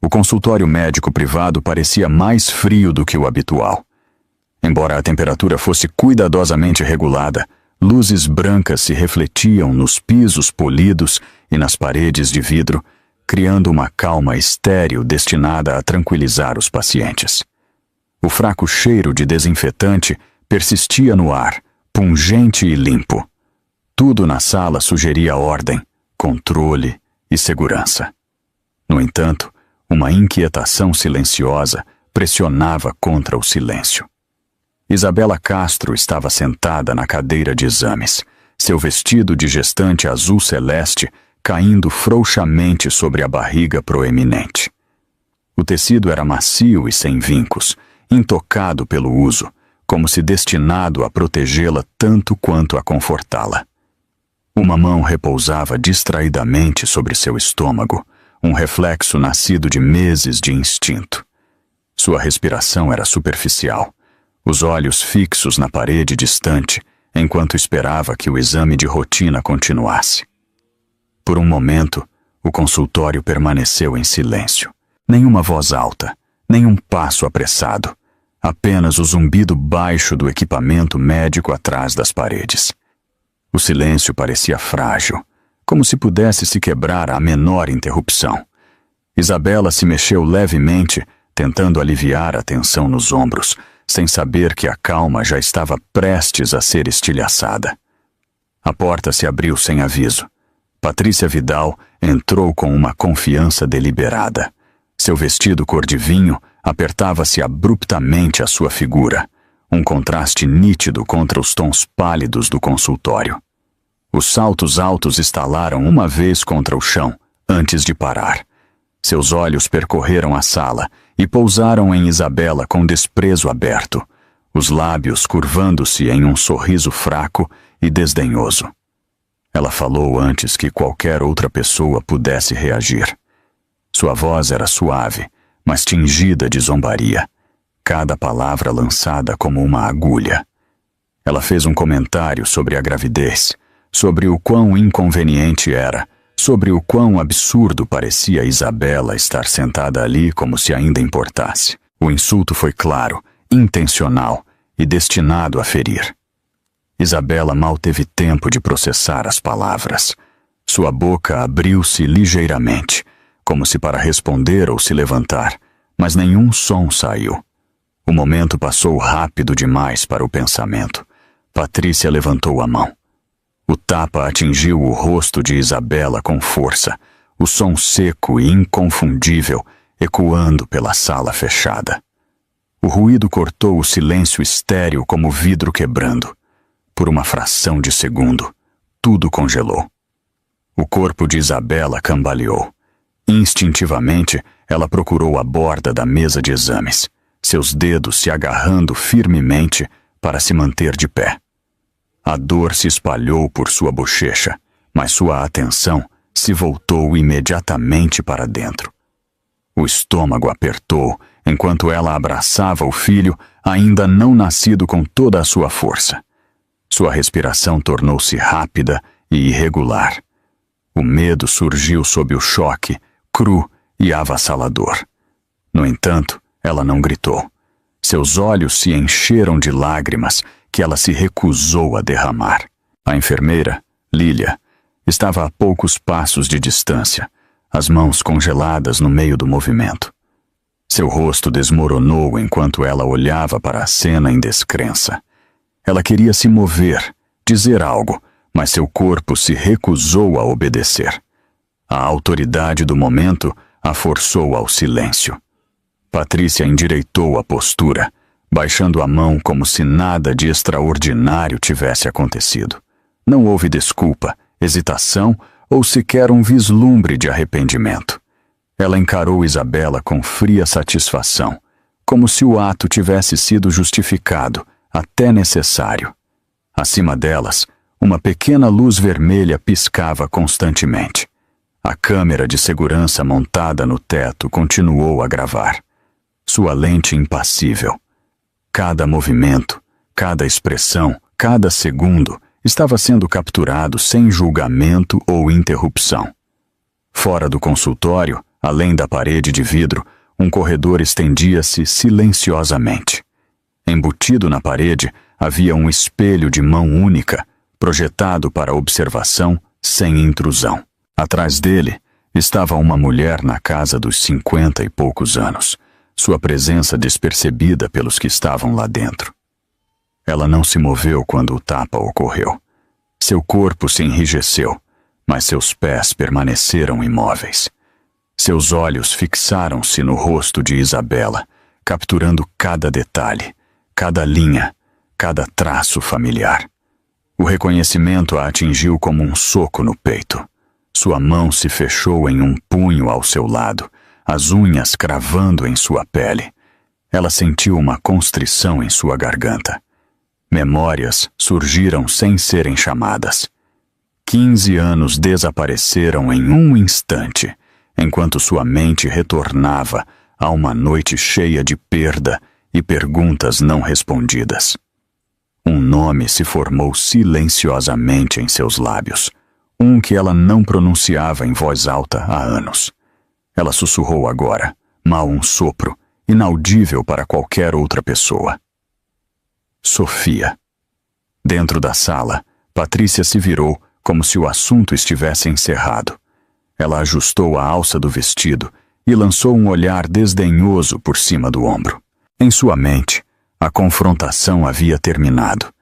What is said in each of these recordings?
O consultório médico privado parecia mais frio do que o habitual. Embora a temperatura fosse cuidadosamente regulada, luzes brancas se refletiam nos pisos polidos e nas paredes de vidro, criando uma calma estéril destinada a tranquilizar os pacientes. O fraco cheiro de desinfetante persistia no ar, pungente e limpo. Tudo na sala sugeria ordem, controle e segurança. No entanto, uma inquietação silenciosa pressionava contra o silêncio. Isabela Castro estava sentada na cadeira de exames, seu vestido de gestante azul celeste caindo frouxamente sobre a barriga proeminente. O tecido era macio e sem vincos, intocado pelo uso, como se destinado a protegê-la tanto quanto a confortá-la. Uma mão repousava distraidamente sobre seu estômago, um reflexo nascido de meses de instinto. Sua respiração era superficial, os olhos fixos na parede distante, enquanto esperava que o exame de rotina continuasse. Por um momento, o consultório permaneceu em silêncio. Nenhuma voz alta, nenhum passo apressado, apenas o zumbido baixo do equipamento médico atrás das paredes. O silêncio parecia frágil, como se pudesse se quebrar à menor interrupção. Isabela se mexeu levemente, tentando aliviar a tensão nos ombros, sem saber que a calma já estava prestes a ser estilhaçada. A porta se abriu sem aviso. Patrícia Vidal entrou com uma confiança deliberada. Seu vestido cor de vinho apertava-se abruptamente à sua figura, um contraste nítido contra os tons pálidos do consultório. Os saltos altos estalaram uma vez contra o chão, antes de parar. Seus olhos percorreram a sala e pousaram em Isabela com desprezo aberto, os lábios curvando-se em um sorriso fraco e desdenhoso. Ela falou antes que qualquer outra pessoa pudesse reagir. Sua voz era suave, mas tingida de zombaria, cada palavra lançada como uma agulha. Ela fez um comentário sobre a gravidez, sobre o quão inconveniente era, sobre o quão absurdo parecia Isabela estar sentada ali como se ainda importasse. O insulto foi claro, intencional e destinado a ferir. Isabela mal teve tempo de processar as palavras. Sua boca abriu-se ligeiramente, como se para responder ou se levantar, mas nenhum som saiu. O momento passou rápido demais para o pensamento. Patrícia levantou a mão. O tapa atingiu o rosto de Isabela com força, o som seco e inconfundível ecoando pela sala fechada. O ruído cortou o silêncio estéril como vidro quebrando. Por uma fração de segundo, tudo congelou. O corpo de Isabela cambaleou. Instintivamente, ela procurou a borda da mesa de exames, seus dedos se agarrando firmemente para se manter de pé. A dor se espalhou por sua bochecha, mas sua atenção se voltou imediatamente para dentro. O estômago apertou enquanto ela abraçava o filho, ainda não nascido com toda a sua força. Sua respiração tornou-se rápida e irregular. O medo surgiu sob o choque, cru e avassalador. No entanto, ela não gritou. Seus olhos se encheram de lágrimas que ela se recusou a derramar. A enfermeira, Lília, estava a poucos passos de distância, as mãos congeladas no meio do movimento. Seu rosto desmoronou enquanto ela olhava para a cena em descrença. Ela queria se mover, dizer algo, mas seu corpo se recusou a obedecer. A autoridade do momento a forçou ao silêncio. Patrícia endireitou a postura, baixando a mão como se nada de extraordinário tivesse acontecido. Não houve desculpa, hesitação ou sequer um vislumbre de arrependimento. Ela encarou Isabela com fria satisfação, como se o ato tivesse sido justificado, até necessário. Acima delas, uma pequena luz vermelha piscava constantemente. A câmera de segurança montada no teto continuou a gravar. Sua lente impassível. Cada movimento, cada expressão, cada segundo estava sendo capturado sem julgamento ou interrupção. Fora do consultório, Além da parede de vidro, um corredor estendia-se silenciosamente. Embutido na parede, havia um espelho de mão única, projetado para observação sem intrusão. Atrás dele estava uma mulher na casa dos 50 e poucos anos, sua presença despercebida pelos que estavam lá dentro. Ela não se moveu quando o tapa ocorreu. Seu corpo se enrijeceu, mas seus pés permaneceram imóveis. Seus olhos fixaram-se no rosto de Isabela, capturando cada detalhe, cada linha, cada traço familiar. O reconhecimento a atingiu como um soco no peito. Sua mão se fechou em um punho ao seu lado, as unhas cravando em sua pele. Ela sentiu uma constrição em sua garganta. Memórias surgiram sem serem chamadas. 15 anos desapareceram em um instante, enquanto sua mente retornava a uma noite cheia de perda e perguntas não respondidas. Um nome se formou silenciosamente em seus lábios, um que ela não pronunciava em voz alta há anos. Ela sussurrou agora, mal um sopro, inaudível para qualquer outra pessoa. Sofia. Dentro da sala, Patrícia se virou como se o assunto estivesse encerrado. Ela ajustou a alça do vestido e lançou um olhar desdenhoso por cima do ombro. Em sua mente, a confrontação havia terminado.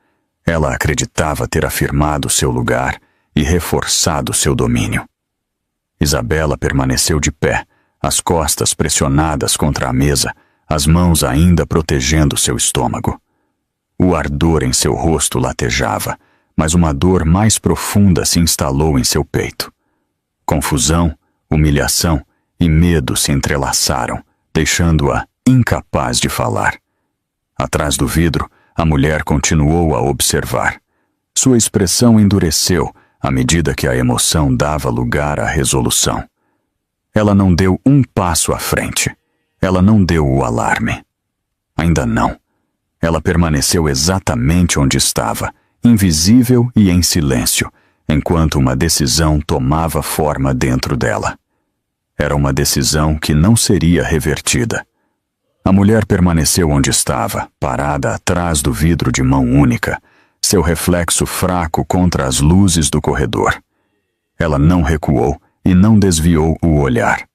Ela acreditava ter afirmado seu lugar e reforçado seu domínio. Isabela permaneceu de pé, as costas pressionadas contra a mesa, as mãos ainda protegendo seu estômago. O ardor em seu rosto latejava, mas uma dor mais profunda se instalou em seu peito. Confusão, humilhação e medo se entrelaçaram, deixando-a incapaz de falar. Atrás do vidro, a mulher continuou a observar. Sua expressão endureceu à medida que a emoção dava lugar à resolução. Ela não deu um passo à frente. Ela não deu o alarme. Ainda não. Ela permaneceu exatamente onde estava, invisível e em silêncio, enquanto uma decisão tomava forma dentro dela. Era uma decisão que não seria revertida. A mulher permaneceu onde estava, parada atrás do vidro de mão única, seu reflexo fraco contra as luzes do corredor. Ela não recuou e não desviou o olhar.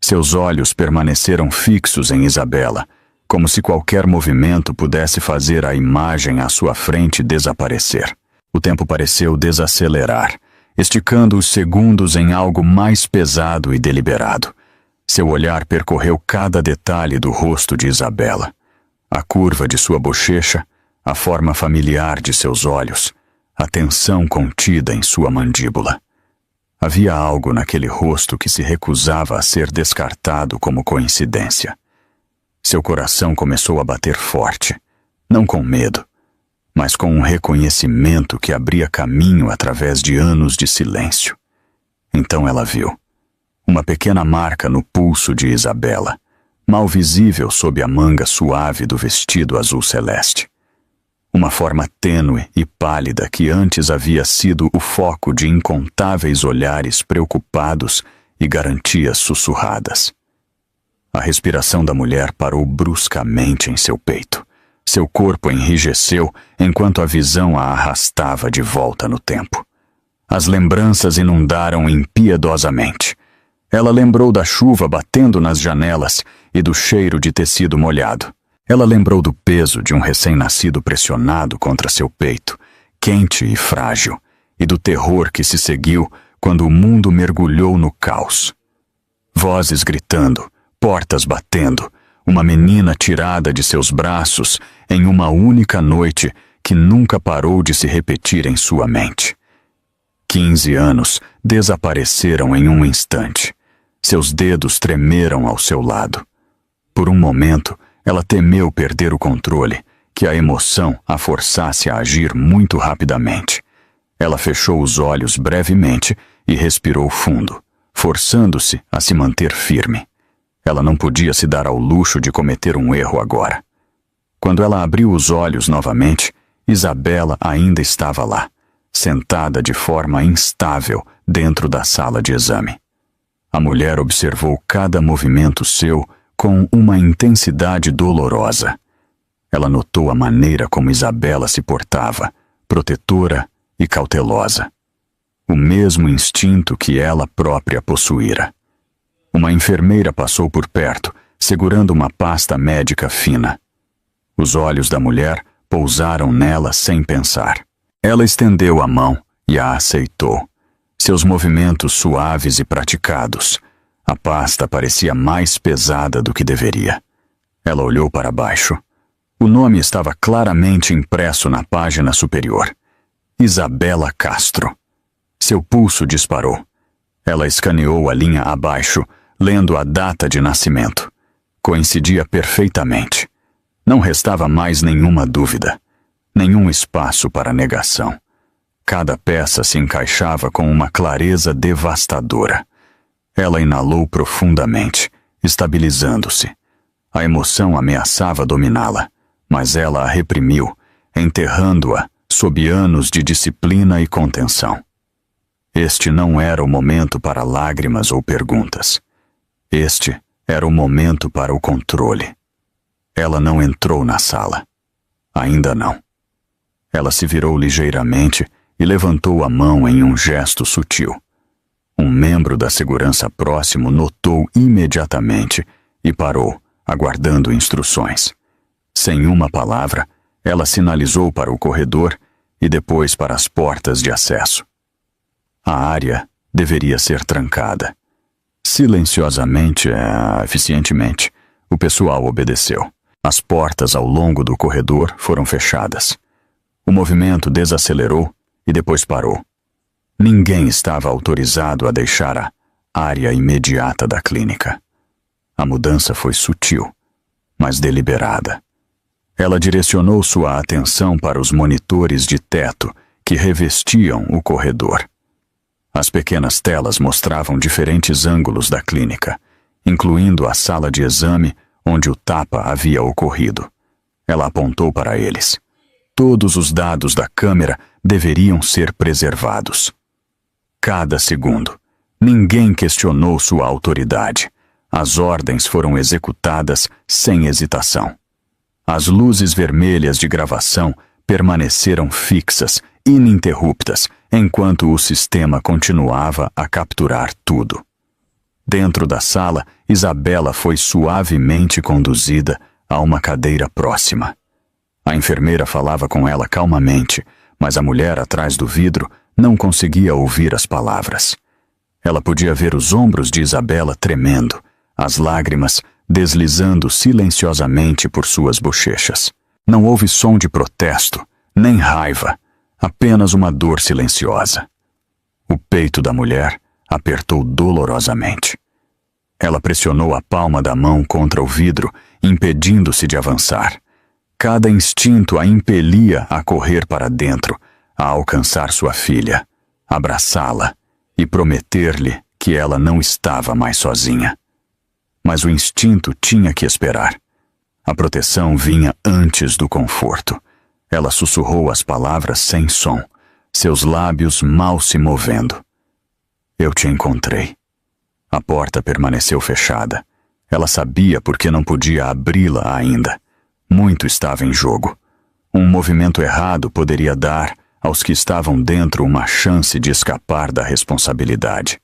Seus olhos permaneceram fixos em Isabela, como se qualquer movimento pudesse fazer a imagem à sua frente desaparecer. O tempo pareceu desacelerar, esticando os segundos em algo mais pesado e deliberado. Seu olhar percorreu cada detalhe do rosto de Isabela. A curva de sua bochecha, a forma familiar de seus olhos, a tensão contida em sua mandíbula. Havia algo naquele rosto que se recusava a ser descartado como coincidência. Seu coração começou a bater forte, não com medo, mas com um reconhecimento que abria caminho através de anos de silêncio. Então ela viu uma pequena marca no pulso de Isabela, mal visível sob a manga suave do vestido azul celeste. Uma forma tênue e pálida que antes havia sido o foco de incontáveis olhares preocupados e garantias sussurradas. A respiração da mulher parou bruscamente em seu peito. Seu corpo enrijeceu enquanto a visão a arrastava de volta no tempo. As lembranças inundaram impiedosamente. Ela lembrou da chuva batendo nas janelas e do cheiro de tecido molhado. Ela lembrou do peso de um recém-nascido pressionado contra seu peito, quente e frágil, e do terror que se seguiu quando o mundo mergulhou no caos. Vozes gritando, portas batendo, uma menina tirada de seus braços em uma única noite que nunca parou de se repetir em sua mente. 15 anos desapareceram em um instante. Seus dedos tremeram ao seu lado. Por um momento, ela temeu perder o controle, que a emoção a forçasse a agir muito rapidamente. Ela fechou os olhos brevemente e respirou fundo, forçando-se a se manter firme. Ela não podia se dar ao luxo de cometer um erro agora. Quando ela abriu os olhos novamente, Isabela ainda estava lá, sentada de forma instável dentro da sala de exame. A mulher observou cada movimento seu com uma intensidade dolorosa. Ela notou a maneira como Isabela se portava, protetora e cautelosa. O mesmo instinto que ela própria possuíra. Uma enfermeira passou por perto, segurando uma pasta médica fina. Os olhos da mulher pousaram nela sem pensar. Ela estendeu a mão e a aceitou. Seus movimentos suaves e praticados. A pasta parecia mais pesada do que deveria. Ela olhou para baixo. O nome estava claramente impresso na página superior. Isabela Castro. Seu pulso disparou. Ela escaneou a linha abaixo, lendo a data de nascimento. Coincidia perfeitamente. Não restava mais nenhuma dúvida. Nenhum espaço para negação. Cada peça se encaixava com uma clareza devastadora. Ela inalou profundamente, estabilizando-se. A emoção ameaçava dominá-la, mas ela a reprimiu, enterrando-a sob anos de disciplina e contenção. Este não era o momento para lágrimas ou perguntas. Este era o momento para o controle. Ela não entrou na sala. Ainda não. Ela se virou ligeiramente e levantou a mão em um gesto sutil. Um membro da segurança próximo notou imediatamente e parou, aguardando instruções. Sem uma palavra, ela sinalizou para o corredor e depois para as portas de acesso. A área deveria ser trancada. Silenciosamente e eficientemente, o pessoal obedeceu. As portas ao longo do corredor foram fechadas. O movimento desacelerou e depois parou. Ninguém estava autorizado a deixar a área imediata da clínica. A mudança foi sutil, mas deliberada. Ela direcionou sua atenção para os monitores de teto que revestiam o corredor. As pequenas telas mostravam diferentes ângulos da clínica, incluindo a sala de exame onde o tapa havia ocorrido. Ela apontou para eles. Todos os dados da câmera deveriam ser preservados. Cada segundo. Ninguém questionou sua autoridade. As ordens foram executadas sem hesitação. As luzes vermelhas de gravação permaneceram fixas, ininterruptas, enquanto o sistema continuava a capturar tudo. Dentro da sala, Isabela foi suavemente conduzida a uma cadeira próxima. A enfermeira falava com ela calmamente, mas a mulher atrás do vidro não conseguia ouvir as palavras. Ela podia ver os ombros de Isabela tremendo, as lágrimas deslizando silenciosamente por suas bochechas. Não houve som de protesto, nem raiva, apenas uma dor silenciosa. O peito da mulher apertou dolorosamente. Ela pressionou a palma da mão contra o vidro, impedindo-se de avançar. Cada instinto a impelia a correr para dentro, a alcançar sua filha, abraçá-la e prometer-lhe que ela não estava mais sozinha. Mas o instinto tinha que esperar. A proteção vinha antes do conforto. Ela sussurrou as palavras sem som, seus lábios mal se movendo. Eu te encontrei. A porta permaneceu fechada. Ela sabia porque não podia abri-la ainda. Muito estava em jogo. Um movimento errado poderia dar aos que estavam dentro uma chance de escapar da responsabilidade.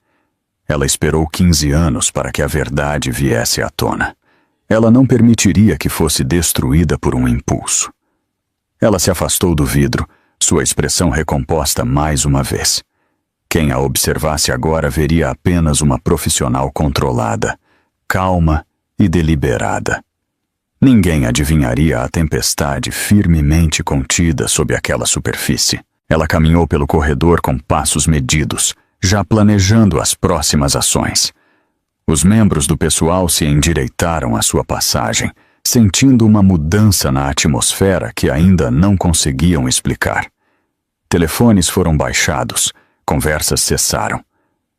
Ela esperou 15 anos para que a verdade viesse à tona. Ela não permitiria que fosse destruída por um impulso. Ela se afastou do vidro, sua expressão recomposta mais uma vez. Quem a observasse agora veria apenas uma profissional controlada, calma e deliberada. Ninguém adivinharia a tempestade firmemente contida sob aquela superfície. Ela caminhou pelo corredor com passos medidos, já planejando as próximas ações. Os membros do pessoal se endireitaram à sua passagem, sentindo uma mudança na atmosfera que ainda não conseguiam explicar. Telefones foram baixados, conversas cessaram.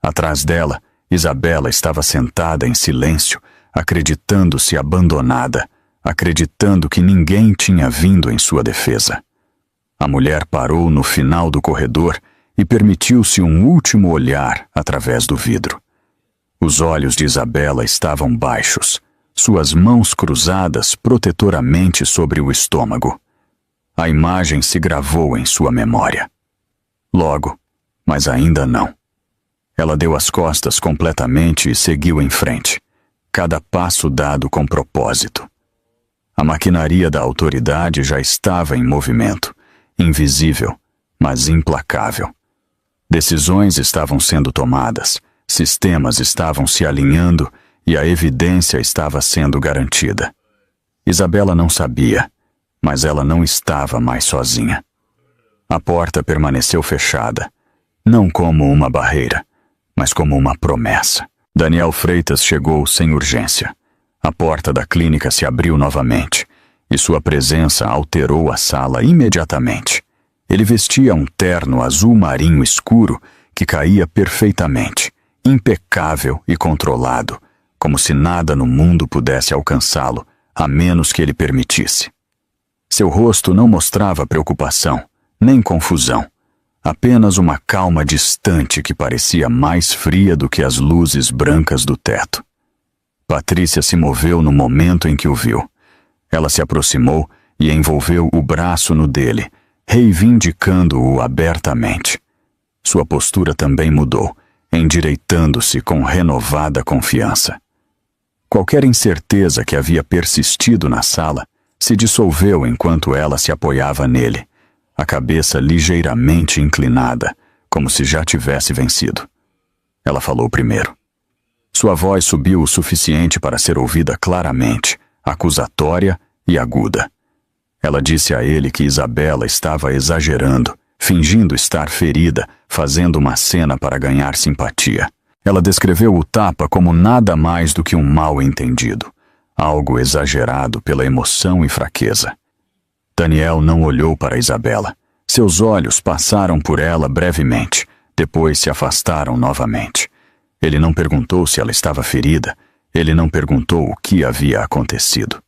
Atrás dela, Isabela estava sentada em silêncio, acreditando-se abandonada, acreditando que ninguém tinha vindo em sua defesa. A mulher parou no final do corredor e permitiu-se um último olhar através do vidro. Os olhos de Isabela estavam baixos, suas mãos cruzadas protetoramente sobre o estômago. A imagem se gravou em sua memória. Logo, mas ainda não. Ela deu as costas completamente e seguiu em frente, cada passo dado com propósito. A maquinaria da autoridade já estava em movimento, invisível, mas implacável. Decisões estavam sendo tomadas, sistemas estavam se alinhando e a evidência estava sendo garantida. Isabela não sabia, mas ela não estava mais sozinha. A porta permaneceu fechada, não como uma barreira, mas como uma promessa. Daniel Freitas chegou sem urgência. A porta da clínica se abriu novamente, e sua presença alterou a sala imediatamente. Ele vestia um terno azul marinho escuro que caía perfeitamente, impecável e controlado, como se nada no mundo pudesse alcançá-lo, a menos que ele permitisse. Seu rosto não mostrava preocupação, nem confusão, apenas uma calma distante que parecia mais fria do que as luzes brancas do teto. Patrícia se moveu no momento em que o viu. Ela se aproximou e envolveu o braço no dele, reivindicando-o abertamente. Sua postura também mudou, endireitando-se com renovada confiança. Qualquer incerteza que havia persistido na sala se dissolveu enquanto ela se apoiava nele, a cabeça ligeiramente inclinada, como se já tivesse vencido. Ela falou primeiro. Sua voz subiu o suficiente para ser ouvida claramente, acusatória e aguda. Ela disse a ele que Isabela estava exagerando, fingindo estar ferida, fazendo uma cena para ganhar simpatia. Ela descreveu o tapa como nada mais do que um mal-entendido, algo exagerado pela emoção e fraqueza. Daniel não olhou para Isabela. Seus olhos passaram por ela brevemente, depois se afastaram novamente. Ele não perguntou se ela estava ferida, ele não perguntou o que havia acontecido.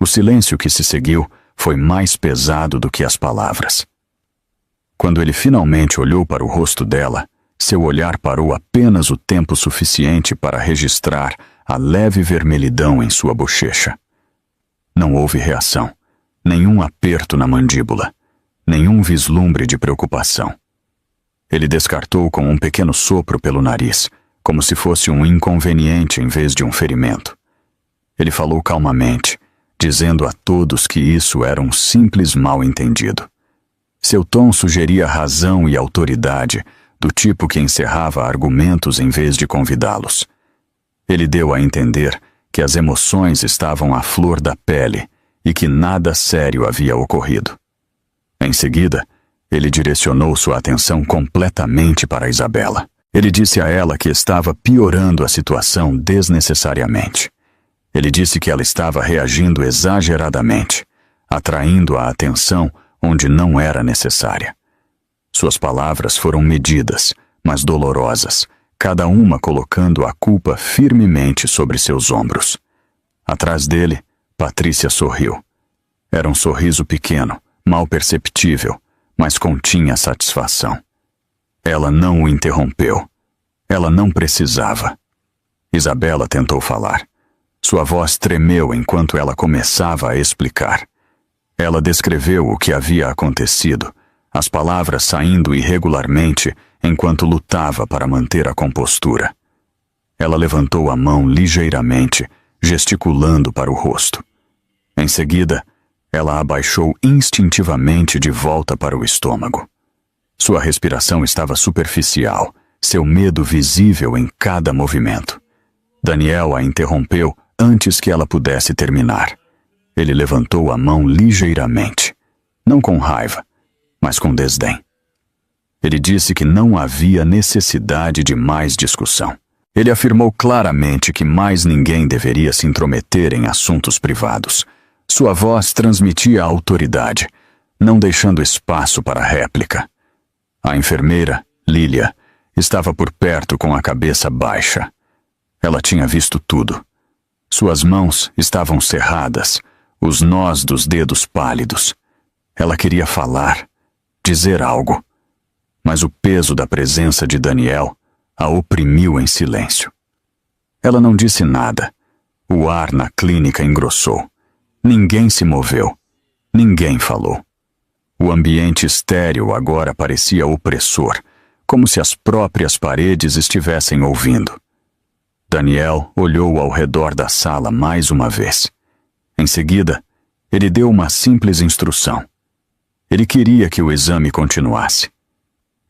O silêncio que se seguiu foi mais pesado do que as palavras. Quando ele finalmente olhou para o rosto dela, seu olhar parou apenas o tempo suficiente para registrar a leve vermelhidão em sua bochecha. Não houve reação, nenhum aperto na mandíbula, nenhum vislumbre de preocupação. Ele descartou com um pequeno sopro pelo nariz, como se fosse um inconveniente em vez de um ferimento. Ele falou calmamente, dizendo a todos que isso era um simples mal-entendido. Seu tom sugeria razão e autoridade, do tipo que encerrava argumentos em vez de convidá-los. Ele deu a entender que as emoções estavam à flor da pele e que nada sério havia ocorrido. Em seguida, ele direcionou sua atenção completamente para Isabela. Ele disse a ela que estava piorando a situação desnecessariamente. Ele disse que ela estava reagindo exageradamente, atraindo a atenção onde não era necessária. Suas palavras foram medidas, mas dolorosas, cada uma colocando a culpa firmemente sobre seus ombros. Atrás dele, Patrícia sorriu. Era um sorriso pequeno, mal perceptível, mas continha satisfação. Ela não o interrompeu. Ela não precisava. Isabela tentou falar. Sua voz tremeu enquanto ela começava a explicar. Ela descreveu o que havia acontecido, as palavras saindo irregularmente enquanto lutava para manter a compostura. Ela levantou a mão ligeiramente, gesticulando para o rosto. Em seguida, ela abaixou instintivamente de volta para o estômago. Sua respiração estava superficial, seu medo visível em cada movimento. Daniel a interrompeu antes que ela pudesse terminar. Ele levantou a mão ligeiramente, não com raiva, mas com desdém. Ele disse que não havia necessidade de mais discussão. Ele afirmou claramente que mais ninguém deveria se intrometer em assuntos privados. Sua voz transmitia autoridade, não deixando espaço para réplica. A enfermeira, Lília, estava por perto com a cabeça baixa. Ela tinha visto tudo. Suas mãos estavam cerradas, os nós dos dedos pálidos. Ela queria falar, dizer algo, mas o peso da presença de Daniel a oprimiu em silêncio. Ela não disse nada. O ar na clínica engrossou. Ninguém se moveu. Ninguém falou. O ambiente estéril agora parecia opressor, como se as próprias paredes estivessem ouvindo. Daniel olhou ao redor da sala mais uma vez. Em seguida, ele deu uma simples instrução. Ele queria que o exame continuasse.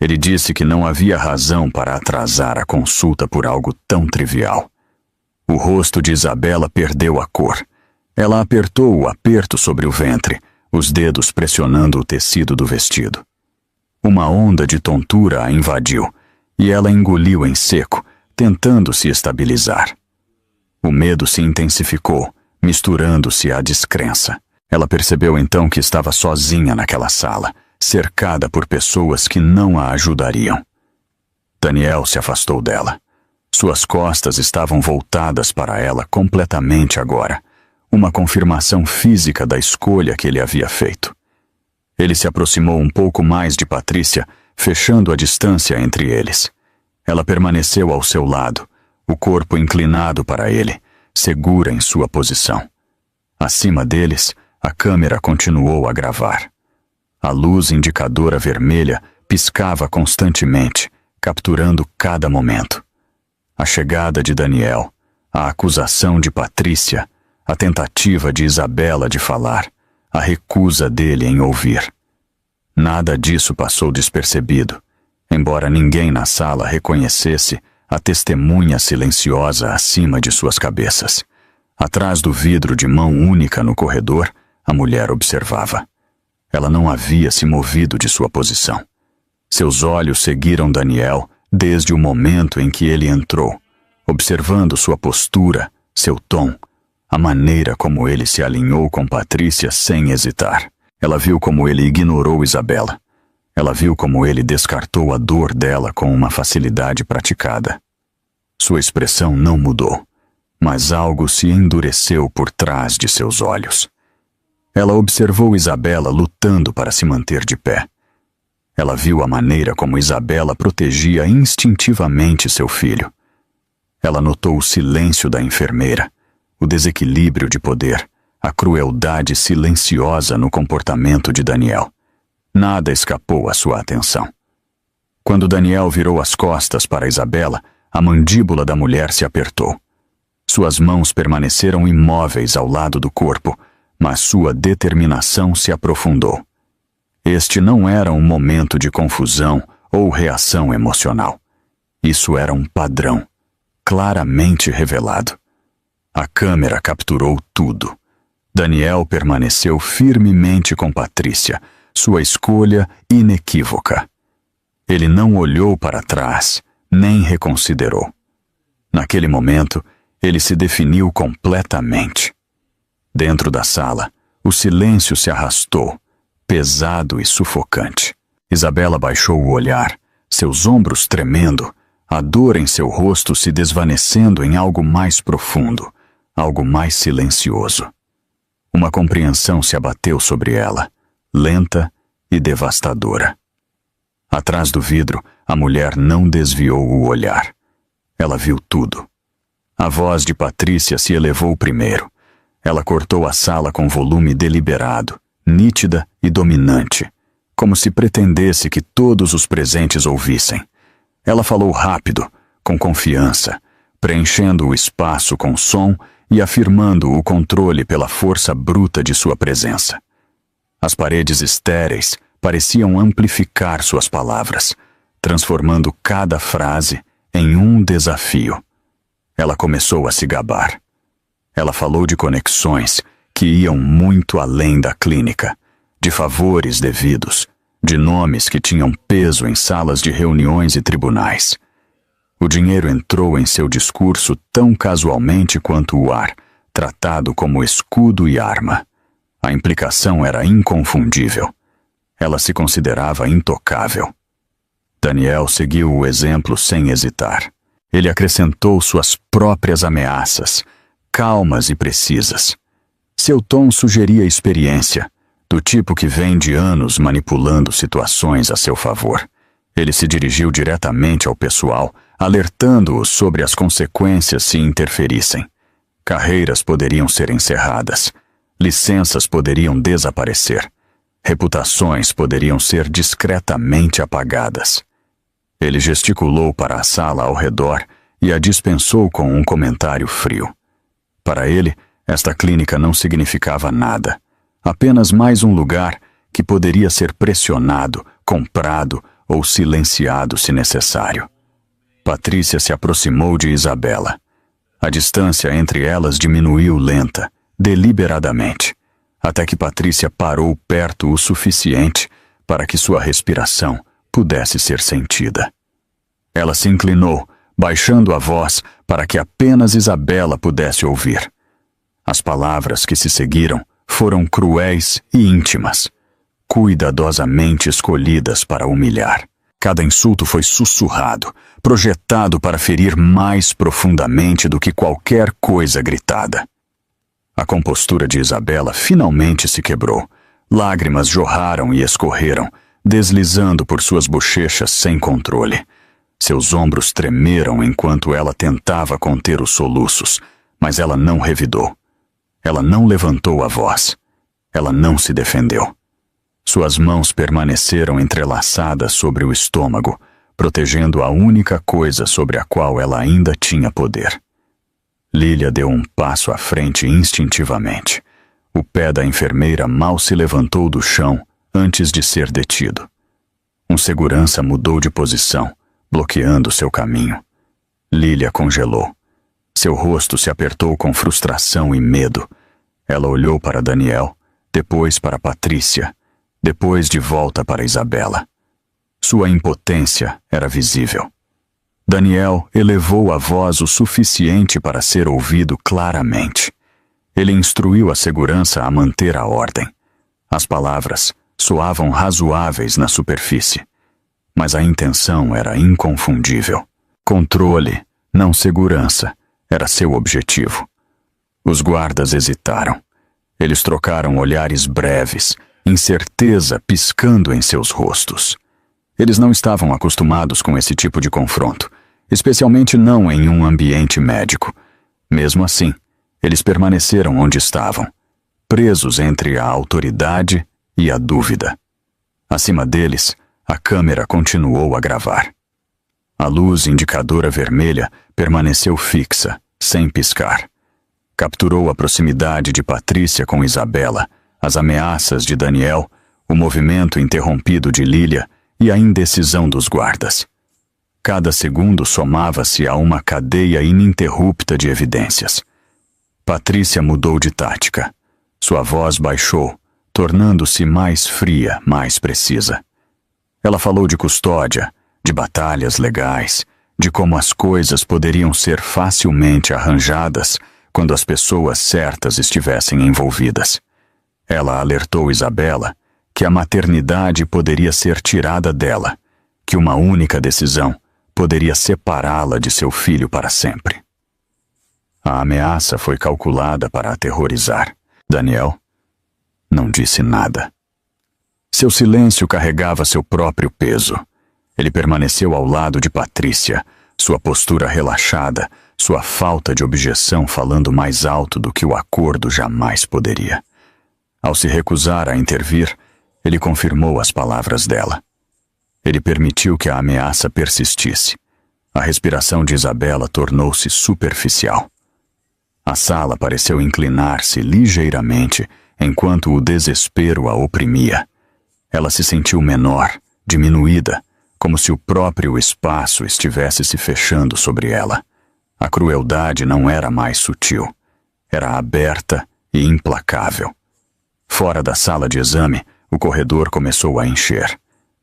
Ele disse que não havia razão para atrasar a consulta por algo tão trivial. O rosto de Isabela perdeu a cor. Ela apertou o aperto sobre o ventre, os dedos pressionando o tecido do vestido. Uma onda de tontura a invadiu, e ela engoliu em seco, tentando se estabilizar. O medo se intensificou, misturando-se à descrença. Ela percebeu então que estava sozinha naquela sala, cercada por pessoas que não a ajudariam. Daniel se afastou dela. Suas costas estavam voltadas para ela completamente agora, uma confirmação física da escolha que ele havia feito. Ele se aproximou um pouco mais de Patrícia, fechando a distância entre eles. Ela permaneceu ao seu lado, o corpo inclinado para ele, segura em sua posição. Acima deles, a câmera continuou a gravar. A luz indicadora vermelha piscava constantemente, capturando cada momento. A chegada de Daniel, a acusação de Patrícia, a tentativa de Isabela de falar, a recusa dele em ouvir. Nada disso passou despercebido, embora ninguém na sala reconhecesse a testemunha silenciosa acima de suas cabeças. Atrás do vidro de mão única no corredor, a mulher observava. Ela não havia se movido de sua posição. Seus olhos seguiram Daniel desde o momento em que ele entrou, observando sua postura, seu tom, a maneira como ele se alinhou com Patrícia sem hesitar. Ela viu como ele ignorou Isabela. Ela viu como ele descartou a dor dela com uma facilidade praticada. Sua expressão não mudou, mas algo se endureceu por trás de seus olhos. Ela observou Isabela lutando para se manter de pé. Ela viu a maneira como Isabela protegia instintivamente seu filho. Ela notou o silêncio da enfermeira, o desequilíbrio de poder, a crueldade silenciosa no comportamento de Daniel. Nada escapou à sua atenção. Quando Daniel virou as costas para Isabela, a mandíbula da mulher se apertou. Suas mãos permaneceram imóveis ao lado do corpo, mas sua determinação se aprofundou. Este não era um momento de confusão ou reação emocional. Isso era um padrão, claramente revelado. A câmera capturou tudo. Daniel permaneceu firmemente com Patrícia, sua escolha inequívoca. Ele não olhou para trás, nem reconsiderou. Naquele momento, ele se definiu completamente. Dentro da sala, o silêncio se arrastou, pesado e sufocante. Isabela baixou o olhar, seus ombros tremendo, a dor em seu rosto se desvanecendo em algo mais profundo, algo mais silencioso. Uma compreensão se abateu sobre ela, lenta e devastadora. Atrás do vidro, a mulher não desviou o olhar. Ela viu tudo. A voz de Patrícia se elevou primeiro. Ela cortou a sala com volume deliberado, nítida e dominante, como se pretendesse que todos os presentes ouvissem. Ela falou rápido, com confiança, preenchendo o espaço com som e afirmando o controle pela força bruta de sua presença. As paredes estéreis pareciam amplificar suas palavras, transformando cada frase em um desafio. Ela começou a se gabar. Ela falou de conexões que iam muito além da clínica, de favores devidos, de nomes que tinham peso em salas de reuniões e tribunais. O dinheiro entrou em seu discurso tão casualmente quanto o ar, tratado como escudo e arma. A implicação era inconfundível. Ela se considerava intocável. Daniel seguiu o exemplo sem hesitar. Ele acrescentou suas próprias ameaças, calmas e precisas. Seu tom sugeria experiência, do tipo que vem de anos manipulando situações a seu favor. Ele se dirigiu diretamente ao pessoal, alertando-os sobre as consequências se interferissem. Carreiras poderiam ser encerradas. Licenças poderiam desaparecer. Reputações poderiam ser discretamente apagadas. Ele gesticulou para a sala ao redor e a dispensou com um comentário frio. Para ele, esta clínica não significava nada. Apenas mais um lugar que poderia ser pressionado, comprado ou silenciado se necessário. Patrícia se aproximou de Isabela. A distância entre elas diminuiu lenta, deliberadamente, até que Patrícia parou perto o suficiente para que sua respiração pudesse ser sentida. Ela se inclinou, baixando a voz para que apenas Isabela pudesse ouvir. As palavras que se seguiram foram cruéis e íntimas, cuidadosamente escolhidas para humilhar. Cada insulto foi sussurrado, projetado para ferir mais profundamente do que qualquer coisa gritada. A compostura de Isabela finalmente se quebrou. Lágrimas jorraram e escorreram, deslizando por suas bochechas sem controle. Seus ombros tremeram enquanto ela tentava conter os soluços, mas ela não revidou. Ela não levantou a voz. Ela não se defendeu. Suas mãos permaneceram entrelaçadas sobre o estômago, protegendo a única coisa sobre a qual ela ainda tinha poder. Lília deu um passo à frente instintivamente. O pé da enfermeira mal se levantou do chão antes de ser detido. Um segurança mudou de posição, bloqueando seu caminho. Lília congelou. Seu rosto se apertou com frustração e medo. Ela olhou para Daniel, depois para Patrícia, depois de volta para Isabela. Sua impotência era visível. Daniel elevou a voz o suficiente para ser ouvido claramente. Ele instruiu a segurança a manter a ordem. As palavras soavam razoáveis na superfície, mas a intenção era inconfundível. Controle, não segurança, era seu objetivo. Os guardas hesitaram. Eles trocaram olhares breves, incerteza piscando em seus rostos. Eles não estavam acostumados com esse tipo de confronto, especialmente não em um ambiente médico. Mesmo assim, eles permaneceram onde estavam, presos entre a autoridade e a dúvida. Acima deles, a câmera continuou a gravar. A luz indicadora vermelha permaneceu fixa, sem piscar. Capturou a proximidade de Patrícia com Isabela, as ameaças de Daniel, o movimento interrompido de Lília e a indecisão dos guardas. Cada segundo somava-se a uma cadeia ininterrupta de evidências. Patrícia mudou de tática. Sua voz baixou, tornando-se mais fria, mais precisa. Ela falou de custódia, de batalhas legais, de como as coisas poderiam ser facilmente arranjadas quando as pessoas certas estivessem envolvidas. Ela alertou Isabela que a maternidade poderia ser tirada dela, que uma única decisão poderia separá-la de seu filho para sempre. A ameaça foi calculada para aterrorizar. Daniel não disse nada. Seu silêncio carregava seu próprio peso. Ele permaneceu ao lado de Patrícia, sua postura relaxada, sua falta de objeção falando mais alto do que o acordo jamais poderia. Ao se recusar a intervir, ele confirmou as palavras dela. Ele permitiu que a ameaça persistisse. A respiração de Isabela tornou-se superficial. A sala pareceu inclinar-se ligeiramente enquanto o desespero a oprimia. Ela se sentiu menor, diminuída, como se o próprio espaço estivesse se fechando sobre ela. A crueldade não era mais sutil. Era aberta e implacável. Fora da sala de exame, o corredor começou a encher.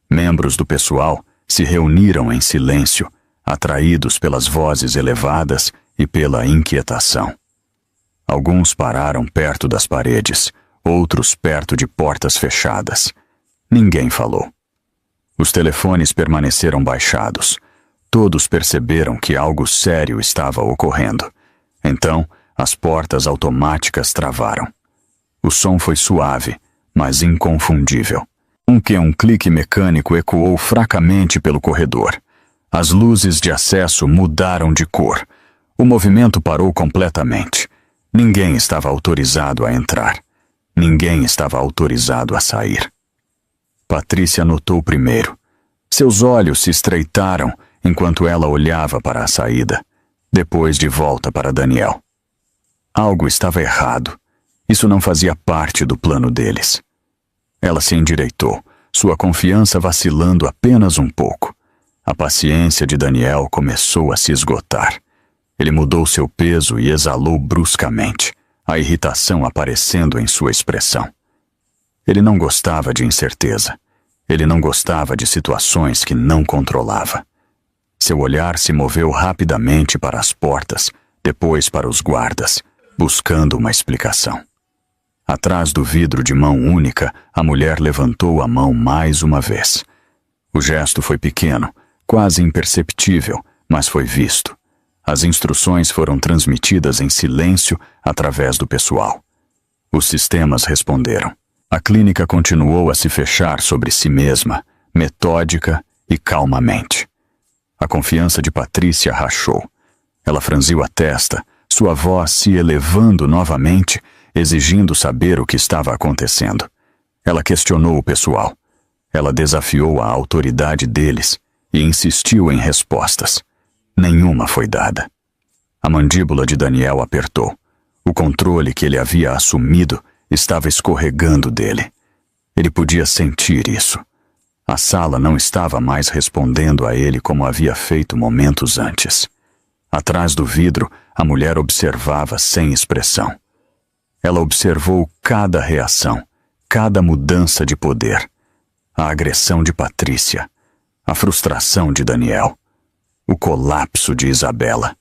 Membros do pessoal se reuniram em silêncio, atraídos pelas vozes elevadas e pela inquietação. Alguns pararam perto das paredes, outros perto de portas fechadas. Ninguém falou. Os telefones permaneceram baixados. Todos perceberam que algo sério estava ocorrendo. Então, as portas automáticas travaram. O som foi suave, mas inconfundível. Um clique mecânico ecoou fracamente pelo corredor. As luzes de acesso mudaram de cor. O movimento parou completamente. Ninguém estava autorizado a entrar. Ninguém estava autorizado a sair. Patrícia notou primeiro. Seus olhos se estreitaram enquanto ela olhava para a saída, depois de volta para Daniel. Algo estava errado. Isso não fazia parte do plano deles. Ela se endireitou, sua confiança vacilando apenas um pouco. A paciência de Daniel começou a se esgotar. Ele mudou seu peso e exalou bruscamente, a irritação aparecendo em sua expressão. Ele não gostava de incerteza. Ele não gostava de situações que não controlava. Seu olhar se moveu rapidamente para as portas, depois para os guardas, buscando uma explicação. Atrás do vidro de mão única, a mulher levantou a mão mais uma vez. O gesto foi pequeno, quase imperceptível, mas foi visto. As instruções foram transmitidas em silêncio através do pessoal. Os sistemas responderam. A clínica continuou a se fechar sobre si mesma, metódica e calmamente. A confiança de Patrícia rachou. Ela franziu a testa, sua voz se elevando novamente, exigindo saber o que estava acontecendo. Ela questionou o pessoal. Ela desafiou a autoridade deles e insistiu em respostas. Nenhuma foi dada. A mandíbula de Daniel apertou. O controle que ele havia assumido estava escorregando dele. Ele podia sentir isso. A sala não estava mais respondendo a ele como havia feito momentos antes. Atrás do vidro, a mulher observava sem expressão. Ela observou cada reação, cada mudança de poder. A agressão de Patrícia, a frustração de Daniel, o colapso de Isabela.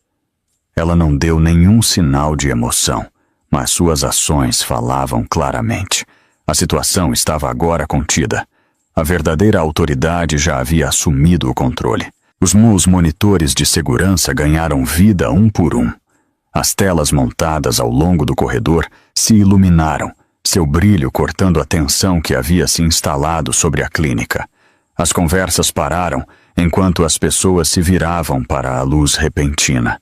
Ela não deu nenhum sinal de emoção, mas suas ações falavam claramente. A situação estava agora contida. A verdadeira autoridade já havia assumido o controle. Os monitores de segurança ganharam vida um por um. As telas montadas ao longo do corredor se iluminaram, seu brilho cortando a tensão que havia se instalado sobre a clínica. As conversas pararam enquanto as pessoas se viravam para a luz repentina.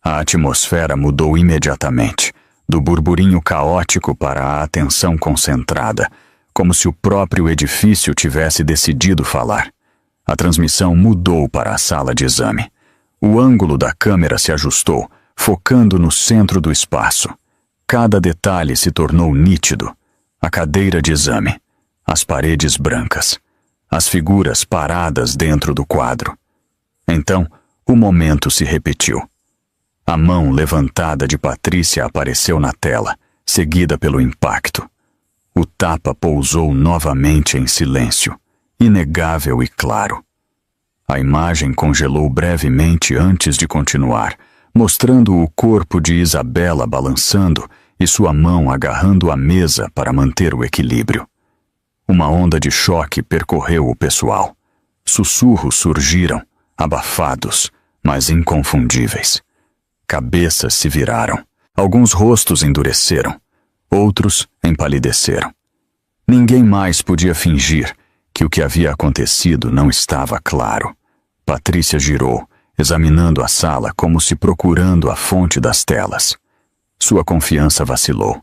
A atmosfera mudou imediatamente, do burburinho caótico para a atenção concentrada, como se o próprio edifício tivesse decidido falar. A transmissão mudou para a sala de exame. O ângulo da câmera se ajustou, focando no centro do espaço. Cada detalhe se tornou nítido. A cadeira de exame, as paredes brancas, as figuras paradas dentro do quadro. Então, o momento se repetiu. A mão levantada de Patrícia apareceu na tela, seguida pelo impacto. O tapa pousou novamente em silêncio, inegável e claro. A imagem congelou brevemente antes de continuar, mostrando o corpo de Isabela balançando e sua mão agarrando a mesa para manter o equilíbrio. Uma onda de choque percorreu o pessoal. Sussurros surgiram, abafados, mas inconfundíveis. Cabeças se viraram. Alguns rostos endureceram. Outros empalideceram. Ninguém mais podia fingir que o que havia acontecido não estava claro. Patrícia girou, examinando a sala como se procurando a fonte das telas. Sua confiança vacilou.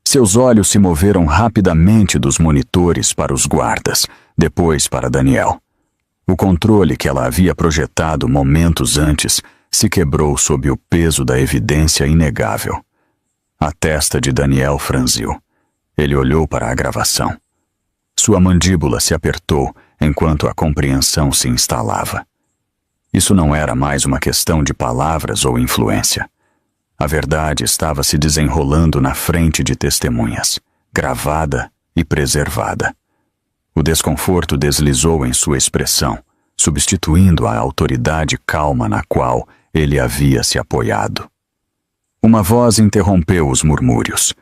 Seus olhos se moveram rapidamente dos monitores para os guardas, depois para Daniel. O controle que ela havia projetado momentos antes se quebrou sob o peso da evidência inegável. A testa de Daniel franziu. Ele olhou para a gravação. Sua mandíbula se apertou enquanto a compreensão se instalava. Isso não era mais uma questão de palavras ou influência. A verdade estava se desenrolando na frente de testemunhas, gravada e preservada. O desconforto deslizou em sua expressão, substituindo a autoridade calma na qual ele havia se apoiado. Uma voz interrompeu os murmúrios.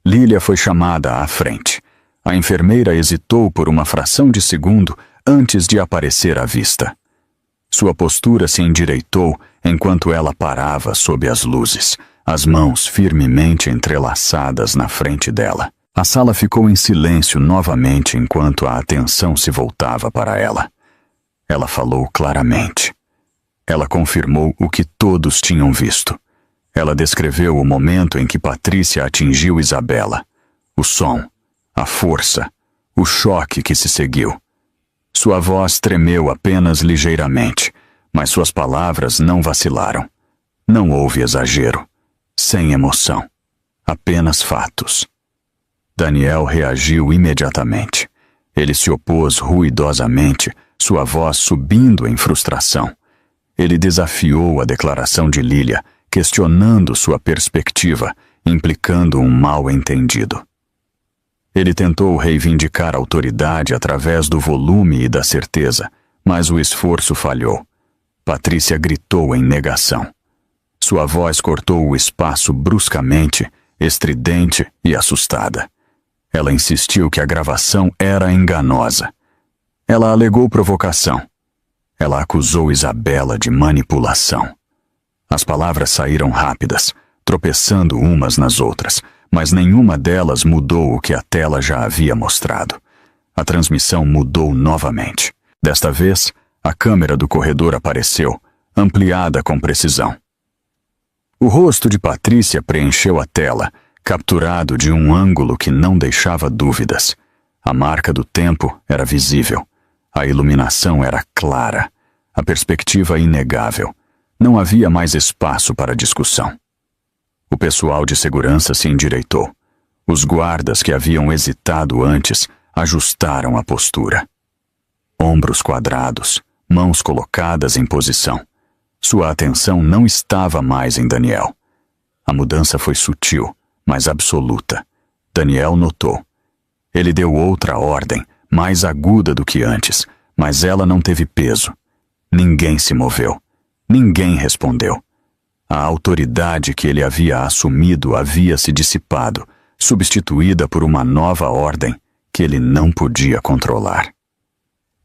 Lília foi chamada à frente. A enfermeira hesitou por uma fração de segundo antes de aparecer à vista. Sua postura se endireitou enquanto ela parava sob as luzes, as mãos firmemente entrelaçadas na frente dela. A sala ficou em silêncio novamente enquanto a atenção se voltava para ela. Ela falou claramente. Ela confirmou o que todos tinham visto. Ela descreveu o momento em que Patrícia atingiu Isabela. O som, a força, o choque que se seguiu. Sua voz tremeu apenas ligeiramente, mas suas palavras não vacilaram. Não houve exagero, sem emoção, apenas fatos. Daniel reagiu imediatamente. Ele se opôs ruidosamente, sua voz subindo em frustração. Ele desafiou a declaração de Lília, questionando sua perspectiva, implicando um mal-entendido. Ele tentou reivindicar a autoridade através do volume e da certeza, mas o esforço falhou. Patrícia gritou em negação. Sua voz cortou o espaço bruscamente, estridente e assustada. Ela insistiu que a gravação era enganosa. Ela alegou provocação. Ela acusou Isabela de manipulação. As palavras saíram rápidas, tropeçando umas nas outras, mas nenhuma delas mudou o que a tela já havia mostrado. A transmissão mudou novamente. Desta vez, a câmera do corredor apareceu, ampliada com precisão. O rosto de Patrícia preencheu a tela, capturado de um ângulo que não deixava dúvidas. A marca do tempo era visível. A iluminação era clara. A perspectiva inegável. Não havia mais espaço para discussão. O pessoal de segurança se endireitou. Os guardas que haviam hesitado antes ajustaram a postura. Ombros quadrados, mãos colocadas em posição. Sua atenção não estava mais em Daniel. A mudança foi sutil, mas absoluta. Daniel notou. Ele deu outra ordem, mais aguda do que antes, mas ela não teve peso. Ninguém se moveu. Ninguém respondeu. A autoridade que ele havia assumido havia se dissipado, substituída por uma nova ordem que ele não podia controlar.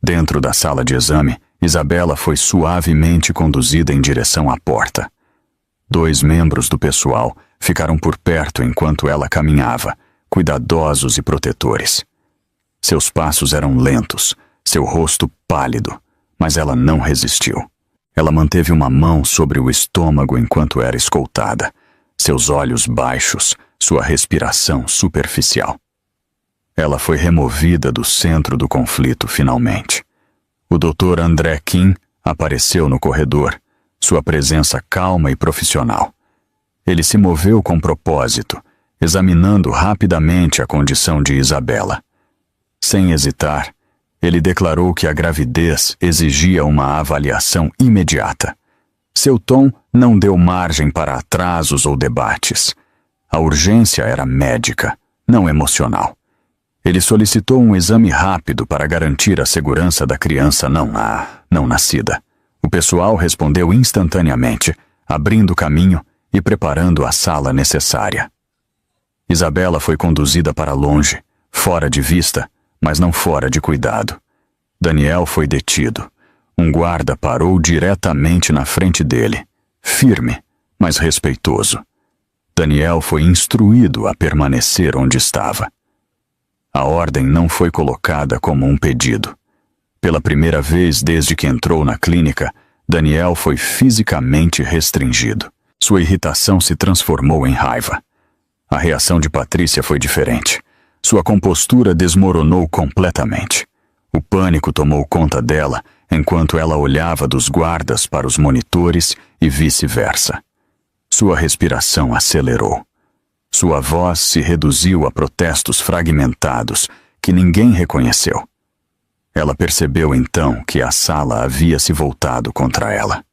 Dentro da sala de exame, Isabela foi suavemente conduzida em direção à porta. 2 membros do pessoal ficaram por perto enquanto ela caminhava, cuidadosos e protetores. Seus passos eram lentos, seu rosto pálido, mas ela não resistiu. Ela manteve uma mão sobre o estômago enquanto era escoltada, seus olhos baixos, sua respiração superficial. Ela foi removida do centro do conflito finalmente. O Dr. André Kim apareceu no corredor, sua presença calma e profissional. Ele se moveu com propósito, examinando rapidamente a condição de Isabela. Sem hesitar, ele declarou que a gravidez exigia uma avaliação imediata. Seu tom não deu margem para atrasos ou debates. A urgência era médica, não emocional. Ele solicitou um exame rápido para garantir a segurança da criança não nascida. O pessoal respondeu instantaneamente, abrindo caminho e preparando a sala necessária. Isabela foi conduzida para longe, fora de vista, mas não fora de cuidado. Daniel foi detido. Um guarda parou diretamente na frente dele, firme, mas respeitoso. Daniel foi instruído a permanecer onde estava. A ordem não foi colocada como um pedido. Pela primeira vez desde que entrou na clínica, Daniel foi fisicamente restringido. Sua irritação se transformou em raiva. A reação de Patrícia foi diferente. Sua compostura desmoronou completamente. O pânico tomou conta dela enquanto ela olhava dos guardas para os monitores e vice-versa. Sua respiração acelerou. Sua voz se reduziu a protestos fragmentados que ninguém reconheceu. Ela percebeu então que a sala havia se voltado contra ela.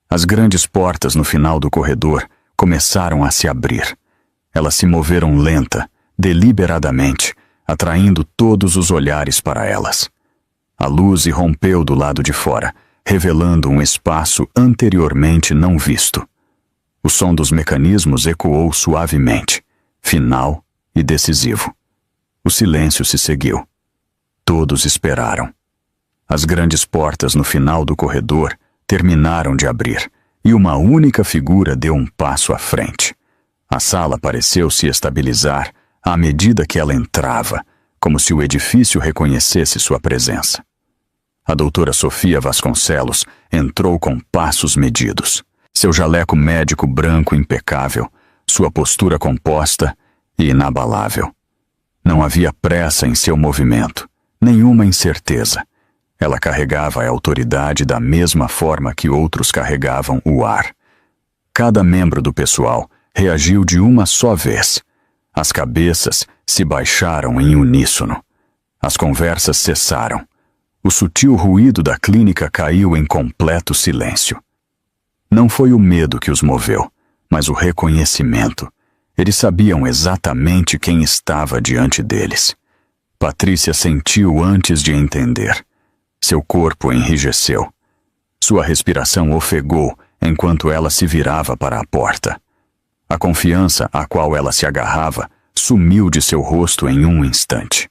As grandes portas no final do corredor começaram a se abrir. Elas se moveram lenta, deliberadamente, atraindo todos os olhares para elas. A luz irrompeu do lado de fora, revelando um espaço anteriormente não visto. O som dos mecanismos ecoou suavemente, final e decisivo. O silêncio se seguiu. Todos esperaram. As grandes portas no final do corredor terminaram de abrir, e uma única figura deu um passo à frente. A sala pareceu se estabilizar, à medida que ela entrava, como se o edifício reconhecesse sua presença. A doutora Sofia Vasconcelos entrou com passos medidos. Seu jaleco médico branco impecável, sua postura composta e inabalável. Não havia pressa em seu movimento, nenhuma incerteza. Ela carregava a autoridade da mesma forma que outros carregavam o ar. Cada membro do pessoal reagiu de uma só vez. As cabeças se baixaram em uníssono. As conversas cessaram. O sutil ruído da clínica caiu em completo silêncio. Não foi o medo que os moveu, mas o reconhecimento. Eles sabiam exatamente quem estava diante deles. Patrícia sentiu antes de entender. Seu corpo enrijeceu. Sua respiração ofegou enquanto ela se virava para a porta. A confiança a qual ela se agarrava sumiu de seu rosto em um instante.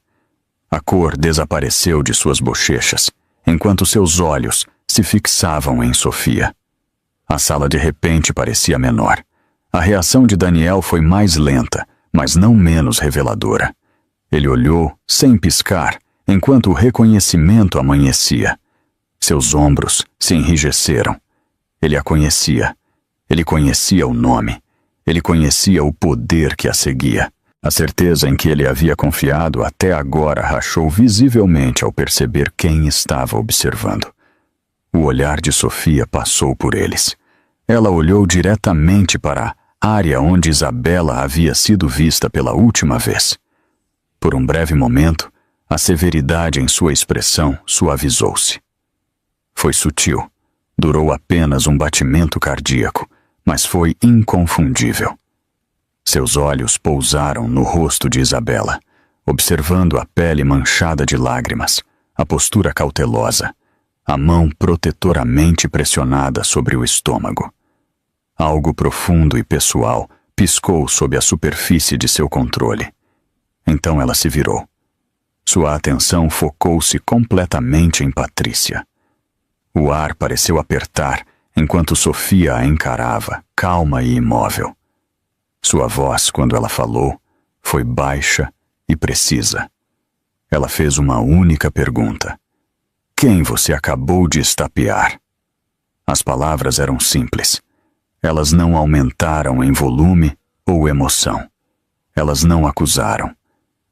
A cor desapareceu de suas bochechas, enquanto seus olhos se fixavam em Sofia. A sala de repente parecia menor. A reação de Daniel foi mais lenta, mas não menos reveladora. Ele olhou, sem piscar, enquanto o reconhecimento amanhecia. Seus ombros se enrijeceram. Ele a conhecia. Ele conhecia o nome. Ele conhecia o poder que a seguia. A certeza em que ele havia confiado até agora rachou visivelmente ao perceber quem estava observando. O olhar de Sofia passou por eles. Ela olhou diretamente para a área onde Isabela havia sido vista pela última vez. Por um breve momento, a severidade em sua expressão suavizou-se. Foi sutil. Durou apenas um batimento cardíaco, mas foi inconfundível. Seus olhos pousaram no rosto de Isabela, observando a pele manchada de lágrimas, a postura cautelosa, a mão protetoramente pressionada sobre o estômago. Algo profundo e pessoal piscou sob a superfície de seu controle. Então ela se virou. Sua atenção focou-se completamente em Patrícia. O ar pareceu apertar enquanto Sofia a encarava, calma e imóvel. Sua voz, quando ela falou, foi baixa e precisa. Ela fez uma única pergunta. Quem você acabou de estapear? As palavras eram simples. Elas não aumentaram em volume ou emoção. Elas não acusaram.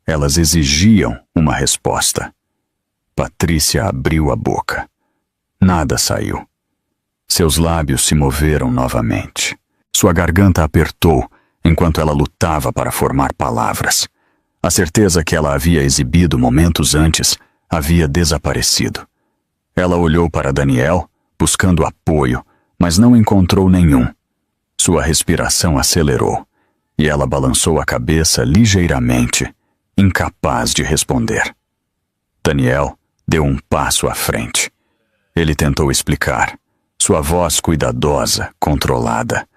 Elas exigiam uma resposta. Patrícia abriu a boca. Nada saiu. Seus lábios se moveram novamente. Sua garganta apertou enquanto ela lutava para formar palavras. A certeza que ela havia exibido momentos antes havia desaparecido. Ela olhou para Daniel, buscando apoio, mas não encontrou nenhum. Sua respiração acelerou, e ela balançou a cabeça ligeiramente, incapaz de responder. Daniel deu um passo à frente. Ele tentou explicar, sua voz cuidadosa, controlada.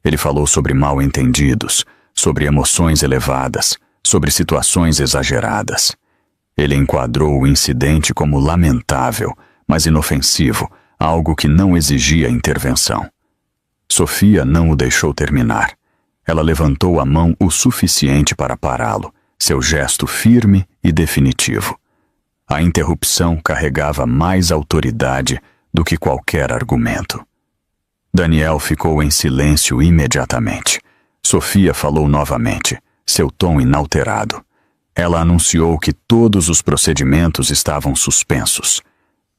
Ele falou sobre mal-entendidos, sobre emoções elevadas, sobre situações exageradas. Ele enquadrou o incidente como lamentável, mas inofensivo, algo que não exigia intervenção. Sofia não o deixou terminar. Ela levantou a mão o suficiente para pará-lo, seu gesto firme e definitivo. A interrupção carregava mais autoridade do que qualquer argumento. Daniel ficou em silêncio imediatamente. Sofia falou novamente, seu tom inalterado. Ela anunciou que todos os procedimentos estavam suspensos.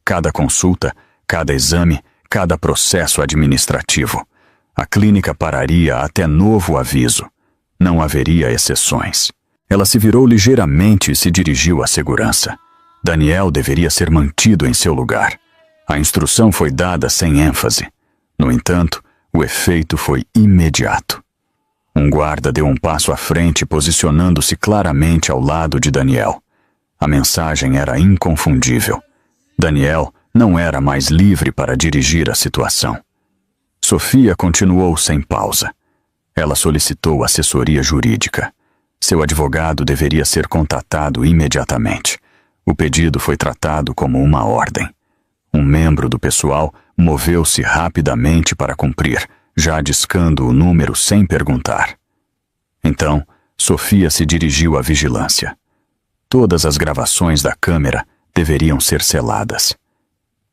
Cada consulta, cada exame, cada processo administrativo. A clínica pararia até novo aviso. Não haveria exceções. Ela se virou ligeiramente e se dirigiu à segurança. Daniel deveria ser mantido em seu lugar. A instrução foi dada sem ênfase. No entanto, o efeito foi imediato. Um guarda deu um passo à frente, posicionando-se claramente ao lado de Daniel. A mensagem era inconfundível. Daniel não era mais livre para dirigir a situação. Sofia continuou sem pausa. Ela solicitou assessoria jurídica. Seu advogado deveria ser contatado imediatamente. O pedido foi tratado como uma ordem. Um membro do pessoal moveu-se rapidamente para cumprir, já discando o número sem perguntar. Então, Sofia se dirigiu à vigilância. Todas as gravações da câmera deveriam ser seladas.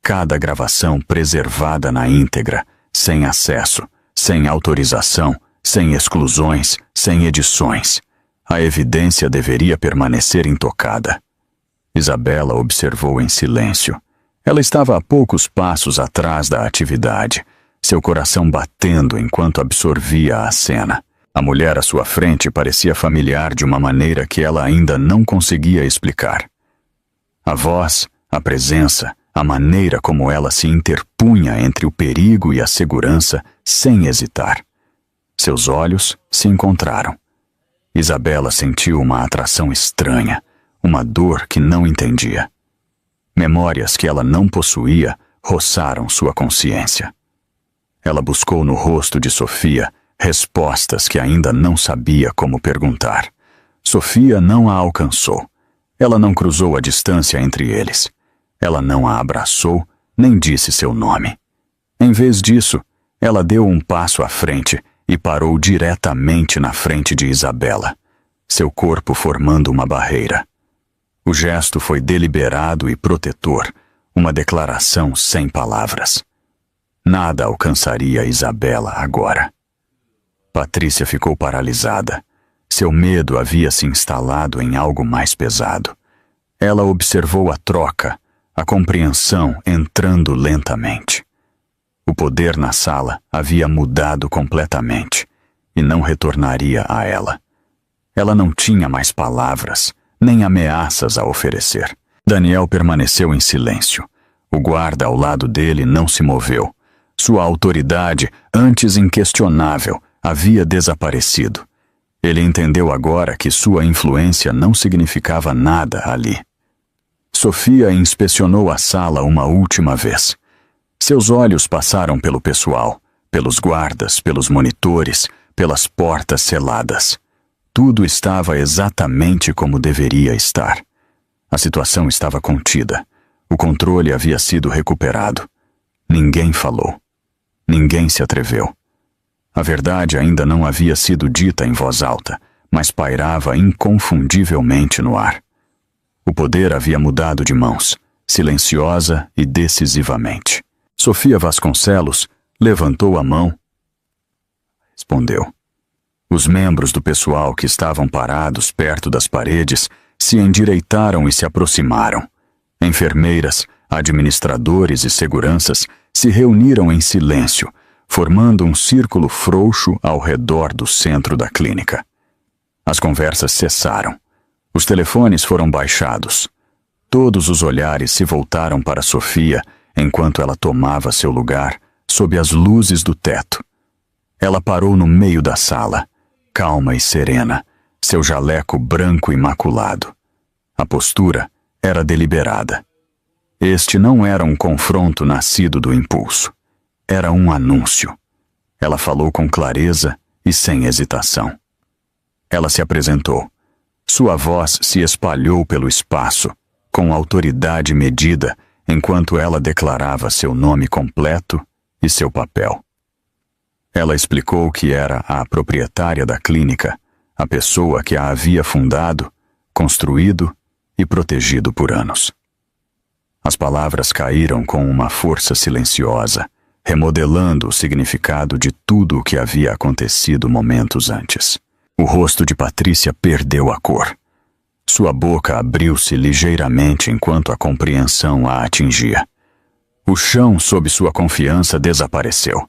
Cada gravação preservada na íntegra, sem acesso, sem autorização, sem exclusões, sem edições. A evidência deveria permanecer intocada. Isabela observou em silêncio. Ela estava a poucos passos atrás da atividade, seu coração batendo enquanto absorvia a cena. A mulher à sua frente parecia familiar de uma maneira que ela ainda não conseguia explicar. A voz, a presença, a maneira como ela se interpunha entre o perigo e a segurança sem hesitar. Seus olhos se encontraram. Isabela sentiu uma atração estranha, uma dor que não entendia. Memórias que ela não possuía roçaram sua consciência. Ela buscou no rosto de Sofia respostas que ainda não sabia como perguntar. Sofia não a alcançou. Ela não cruzou a distância entre eles. Ela não a abraçou, nem disse seu nome. Em vez disso, ela deu um passo à frente e parou diretamente na frente de Isabela, seu corpo formando uma barreira. O gesto foi deliberado e protetor, uma declaração sem palavras. Nada alcançaria Isabela agora. Patrícia ficou paralisada. Seu medo havia se instalado em algo mais pesado. Ela observou a troca, a compreensão entrando lentamente. O poder na sala havia mudado completamente e não retornaria a ela. Ela não tinha mais palavras, nem ameaças a oferecer. Daniel permaneceu em silêncio. O guarda ao lado dele não se moveu. Sua autoridade, antes inquestionável, havia desaparecido. Ele entendeu agora que sua influência não significava nada ali. Sofia inspecionou a sala uma última vez. Seus olhos passaram pelo pessoal, pelos guardas, pelos monitores, pelas portas seladas. Tudo estava exatamente como deveria estar. A situação estava contida. O controle havia sido recuperado. Ninguém falou. Ninguém se atreveu. A verdade ainda não havia sido dita em voz alta, mas pairava inconfundivelmente no ar. O poder havia mudado de mãos, silenciosa e decisivamente. Sofia Vasconcelos levantou a mão. Respondeu. Os membros do pessoal que estavam parados perto das paredes se endireitaram e se aproximaram. Enfermeiras, administradores e seguranças se reuniram em silêncio, formando um círculo frouxo ao redor do centro da clínica. As conversas cessaram. Os telefones foram baixados. Todos os olhares se voltaram para Sofia enquanto ela tomava seu lugar sob as luzes do teto. Ela parou no meio da sala, calma e serena, seu jaleco branco imaculado. A postura era deliberada. Este não era um confronto nascido do impulso. Era um anúncio. Ela falou com clareza e sem hesitação. Ela se apresentou. Sua voz se espalhou pelo espaço, com autoridade medida, enquanto ela declarava seu nome completo e seu papel. Ela explicou que era a proprietária da clínica, a pessoa que a havia fundado, construído e protegido por anos. As palavras caíram com uma força silenciosa, remodelando o significado de tudo o que havia acontecido momentos antes. O rosto de Patrícia perdeu a cor. Sua boca abriu-se ligeiramente enquanto a compreensão a atingia. O chão sob sua confiança desapareceu.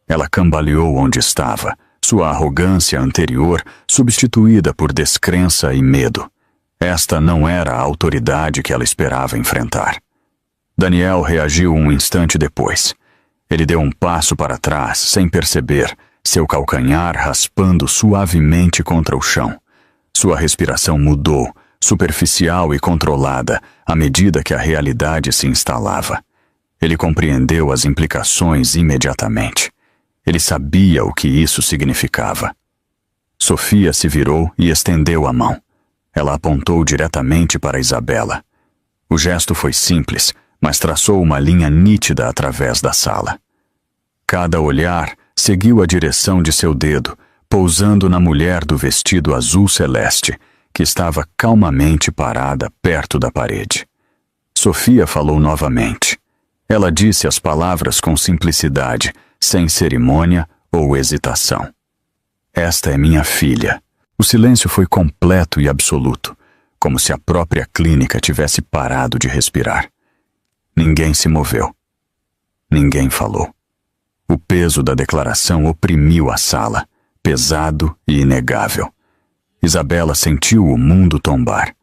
Ela cambaleou onde estava, sua arrogância anterior substituída por descrença e medo. Esta não era a autoridade que ela esperava enfrentar. Daniel reagiu um instante depois. Ele deu um passo para trás, sem perceber, seu calcanhar raspando suavemente contra o chão. Sua respiração mudou, superficial e controlada, à medida que a realidade se instalava. Ele compreendeu as implicações imediatamente. Ele sabia o que isso significava. Sofia se virou e estendeu a mão. Ela apontou diretamente para Isabela. O gesto foi simples, mas traçou uma linha nítida através da sala. Cada olhar seguiu a direção de seu dedo, pousando na mulher do vestido azul celeste, que estava calmamente parada perto da parede. Sofia falou novamente. Ela disse as palavras com simplicidade, sem cerimônia ou hesitação. Esta é minha filha. O silêncio foi completo e absoluto, como se a própria clínica tivesse parado de respirar. Ninguém se moveu. Ninguém falou. O peso da declaração oprimiu a sala, pesado e inegável. Isabela sentiu o mundo tombar.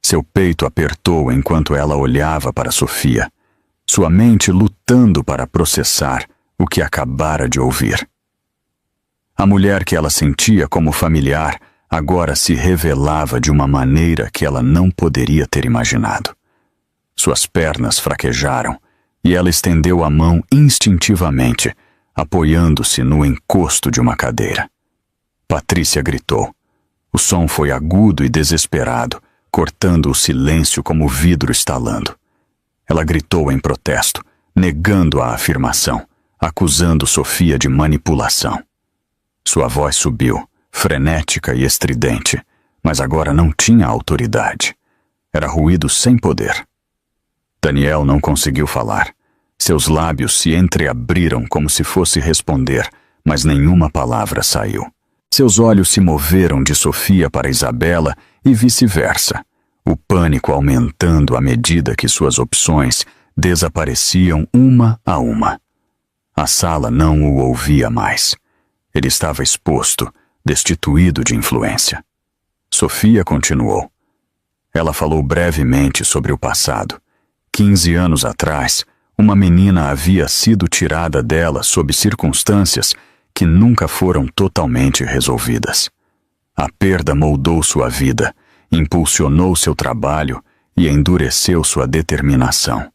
Seu peito apertou enquanto ela olhava para Sofia, sua mente lutando para processar o que acabara de ouvir. A mulher que ela sentia como familiar agora se revelava de uma maneira que ela não poderia ter imaginado. Suas pernas fraquejaram e ela estendeu a mão instintivamente, apoiando-se no encosto de uma cadeira. Patrícia gritou. O som foi agudo e desesperado, cortando o silêncio como vidro estalando. Ela gritou em protesto, negando a afirmação, acusando Sofia de manipulação. Sua voz subiu, frenética e estridente, mas agora não tinha autoridade. Era ruído sem poder. Daniel não conseguiu falar. Seus lábios se entreabriram como se fosse responder, mas nenhuma palavra saiu. Seus olhos se moveram de Sofia para Isabela e vice-versa, o pânico aumentando à medida que suas opções desapareciam uma a uma. A sala não o ouvia mais. Ele estava exposto, destituído de influência. Sofia continuou. Ela falou brevemente sobre o passado. 15 anos atrás, uma menina havia sido tirada dela sob circunstâncias que nunca foram totalmente resolvidas. A perda moldou sua vida, impulsionou seu trabalho e endureceu sua determinação.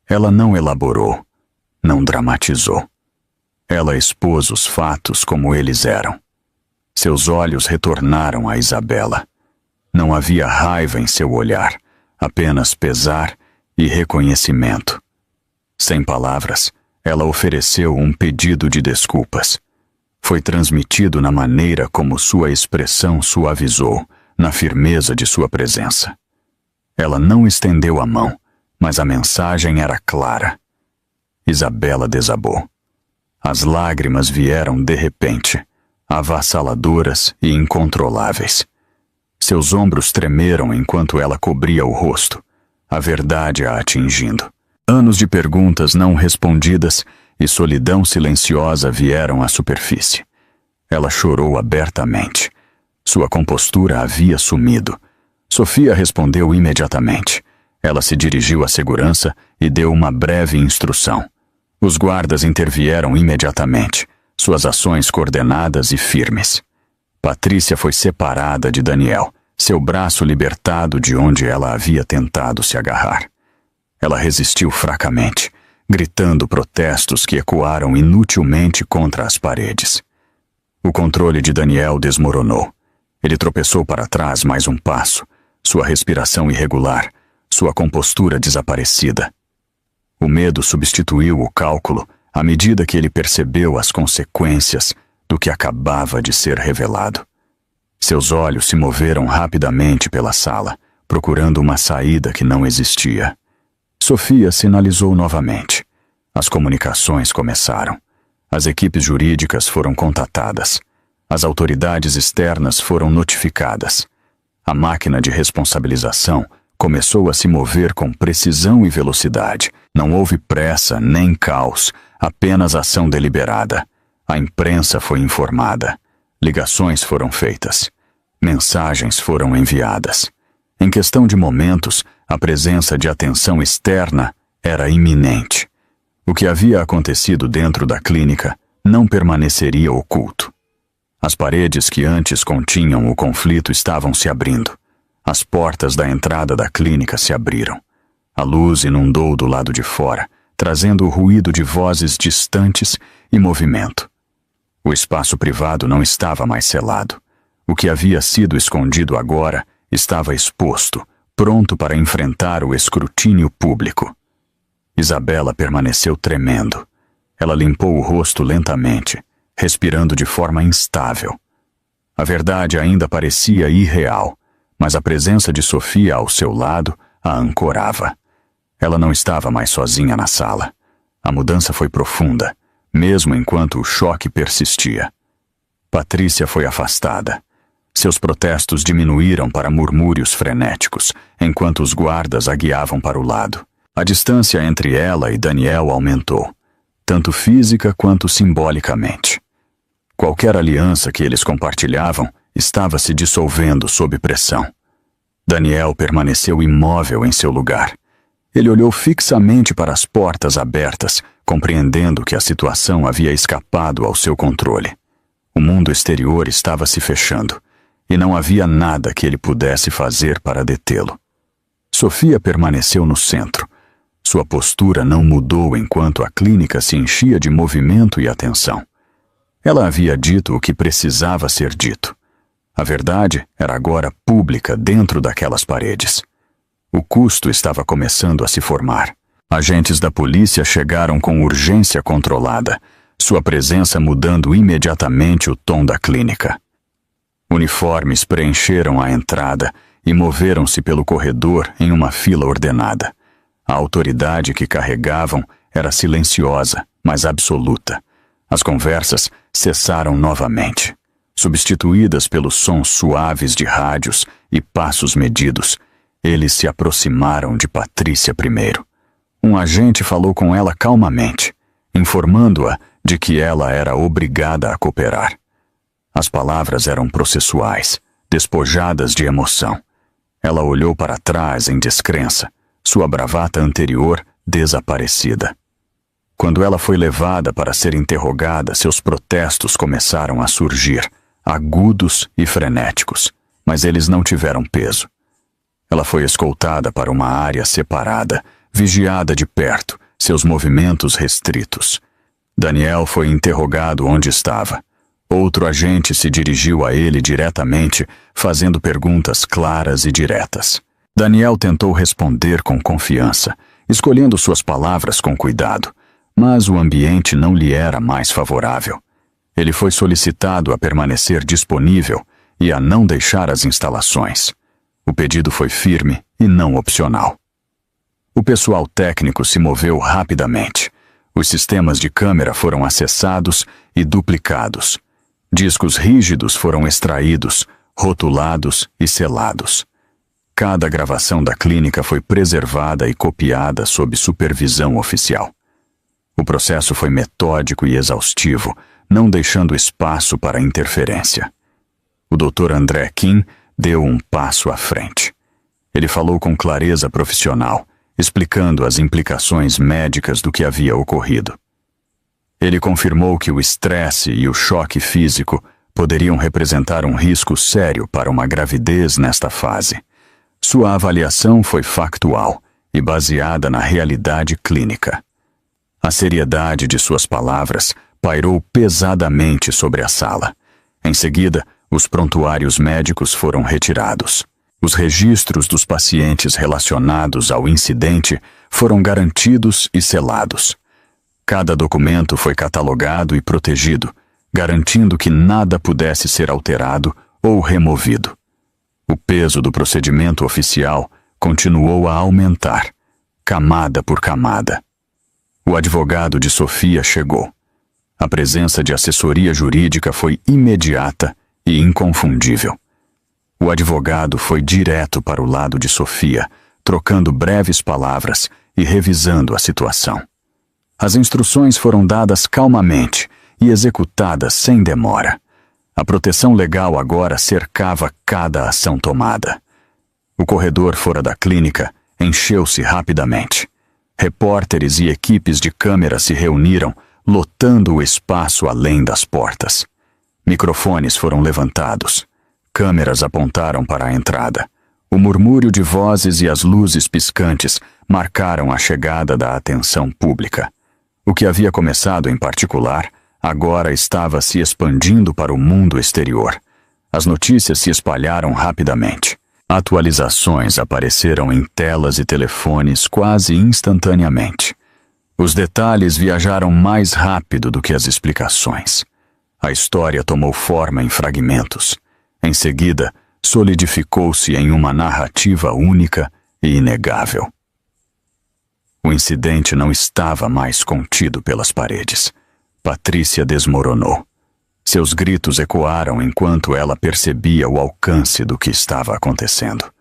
Ela não elaborou, não dramatizou. Ela expôs os fatos como eles eram. Seus olhos retornaram a Isabela. Não havia raiva em seu olhar, apenas pesar e reconhecimento. Sem palavras, ela ofereceu um pedido de desculpas. Foi transmitido na maneira como sua expressão suavizou, na firmeza de sua presença. Ela não estendeu a mão, mas a mensagem era clara. Isabela desabou. As lágrimas vieram de repente, avassaladoras e incontroláveis. Seus ombros tremeram enquanto ela cobria o rosto, a verdade a atingindo. Anos de perguntas não respondidas e solidão silenciosa vieram à superfície. Ela chorou abertamente. Sua compostura havia sumido. Sofia respondeu imediatamente. Ela se dirigiu à segurança e deu uma breve instrução. Os guardas intervieram imediatamente, suas ações coordenadas e firmes. Patrícia foi separada de Daniel, seu braço libertado de onde ela havia tentado se agarrar. Ela resistiu fracamente, gritando protestos que ecoaram inutilmente contra as paredes. O controle de Daniel desmoronou. Ele tropeçou para trás mais um passo, sua respiração irregular, sua compostura desaparecida. O medo substituiu o cálculo à medida que ele percebeu as consequências do que acabava de ser revelado. Seus olhos se moveram rapidamente pela sala, procurando uma saída que não existia. Sofia sinalizou novamente. As comunicações começaram. As equipes jurídicas foram contatadas. As autoridades externas foram notificadas. A máquina de responsabilização começou a se mover com precisão e velocidade. Não houve pressa nem caos, apenas ação deliberada. A imprensa foi informada. Ligações foram feitas. Mensagens foram enviadas. Em questão de momentos, a presença de atenção externa era iminente. O que havia acontecido dentro da clínica não permaneceria oculto. As paredes que antes continham o conflito estavam se abrindo. As portas da entrada da clínica se abriram. A luz inundou do lado de fora, trazendo o ruído de vozes distantes e movimento. O espaço privado não estava mais selado. O que havia sido escondido agora estava exposto, pronto para enfrentar o escrutínio público. Isabela permaneceu tremendo. Ela limpou o rosto lentamente, respirando de forma instável. A verdade ainda parecia irreal, mas a presença de Sofia ao seu lado a ancorava. Ela não estava mais sozinha na sala. A mudança foi profunda, mesmo enquanto o choque persistia. Patrícia foi afastada. Seus protestos diminuíram para murmúrios frenéticos, enquanto os guardas a guiavam para o lado. A distância entre ela e Daniel aumentou, tanto física quanto simbolicamente. Qualquer aliança que eles compartilhavam estava se dissolvendo sob pressão. Daniel permaneceu imóvel em seu lugar. Ele olhou fixamente para as portas abertas, compreendendo que a situação havia escapado ao seu controle. O mundo exterior estava se fechando, e não havia nada que ele pudesse fazer para detê-lo. Sofia permaneceu no centro. Sua postura não mudou enquanto a clínica se enchia de movimento e atenção. Ela havia dito o que precisava ser dito. A verdade era agora pública dentro daquelas paredes. O custo estava começando a se formar. Agentes da polícia chegaram com urgência controlada, sua presença mudando imediatamente o tom da clínica. Uniformes preencheram a entrada e moveram-se pelo corredor em uma fila ordenada. A autoridade que carregavam era silenciosa, mas absoluta. As conversas cessaram novamente, substituídas pelos sons suaves de rádios e passos medidos. Eles se aproximaram de Patrícia primeiro. Um agente falou com ela calmamente, informando-a de que ela era obrigada a cooperar. As palavras eram processuais, despojadas de emoção. Ela olhou para trás em descrença, sua bravata anterior desaparecida. Quando ela foi levada para ser interrogada, seus protestos começaram a surgir, agudos e frenéticos, mas eles não tiveram peso. Ela foi escoltada para uma área separada, vigiada de perto, seus movimentos restritos. Daniel foi interrogado onde estava. Outro agente se dirigiu a ele diretamente, fazendo perguntas claras e diretas. Daniel tentou responder com confiança, escolhendo suas palavras com cuidado, mas o ambiente não lhe era mais favorável. Ele foi solicitado a permanecer disponível e a não deixar as instalações. O pedido foi firme e não opcional. O pessoal técnico se moveu rapidamente. Os sistemas de câmera foram acessados e duplicados. Discos rígidos foram extraídos, rotulados e selados. Cada gravação da clínica foi preservada e copiada sob supervisão oficial. O processo foi metódico e exaustivo, não deixando espaço para interferência. O Dr. André Kim deu um passo à frente. Ele falou com clareza profissional, explicando as implicações médicas do que havia ocorrido. Ele confirmou que o estresse e o choque físico poderiam representar um risco sério para uma gravidez nesta fase. Sua avaliação foi factual e baseada na realidade clínica. A seriedade de suas palavras pairou pesadamente sobre a sala. Em seguida, os prontuários médicos foram retirados. Os registros dos pacientes relacionados ao incidente foram garantidos e selados. Cada documento foi catalogado e protegido, garantindo que nada pudesse ser alterado ou removido. O peso do procedimento oficial continuou a aumentar, camada por camada. O advogado de Sofia chegou. A presença de assessoria jurídica foi imediata e inconfundível. O advogado foi direto para o lado de Sofia, trocando breves palavras e revisando a situação. As instruções foram dadas calmamente e executadas sem demora. A proteção legal agora cercava cada ação tomada. O corredor fora da clínica encheu-se rapidamente. Repórteres e equipes de câmera se reuniram, lotando o espaço além das portas. Microfones foram levantados. Câmeras apontaram para a entrada. O murmúrio de vozes e as luzes piscantes marcaram a chegada da atenção pública. O que havia começado em particular, agora estava se expandindo para o mundo exterior. As notícias se espalharam rapidamente. Atualizações apareceram em telas e telefones quase instantaneamente. Os detalhes viajaram mais rápido do que as explicações. A história tomou forma em fragmentos. Em seguida, solidificou-se em uma narrativa única e inegável. O incidente não estava mais contido pelas paredes. Patrícia desmoronou. Seus gritos ecoaram enquanto ela percebia o alcance do que estava acontecendo.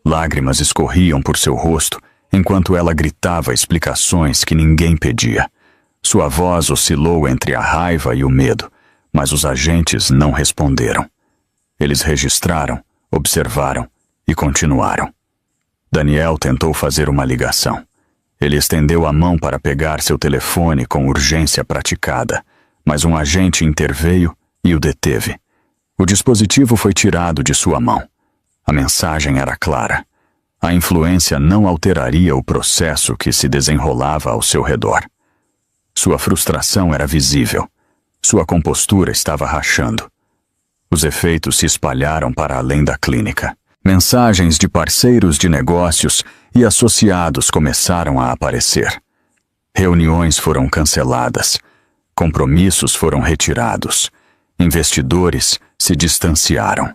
Lágrimas escorriam por seu rosto enquanto ela gritava explicações que ninguém pedia. Sua voz oscilou entre a raiva e o medo, mas os agentes não responderam. Eles registraram, observaram e continuaram. Daniel tentou fazer uma ligação. Ele estendeu a mão para pegar seu telefone com urgência praticada, mas um agente interveio e o deteve. O dispositivo foi tirado de sua mão. A mensagem era clara. A influência não alteraria o processo que se desenrolava ao seu redor. Sua frustração era visível. Sua compostura estava rachando. Os efeitos se espalharam para além da clínica. Mensagens de parceiros de negócios e associados começaram a aparecer. Reuniões foram canceladas. Compromissos foram retirados. Investidores se distanciaram.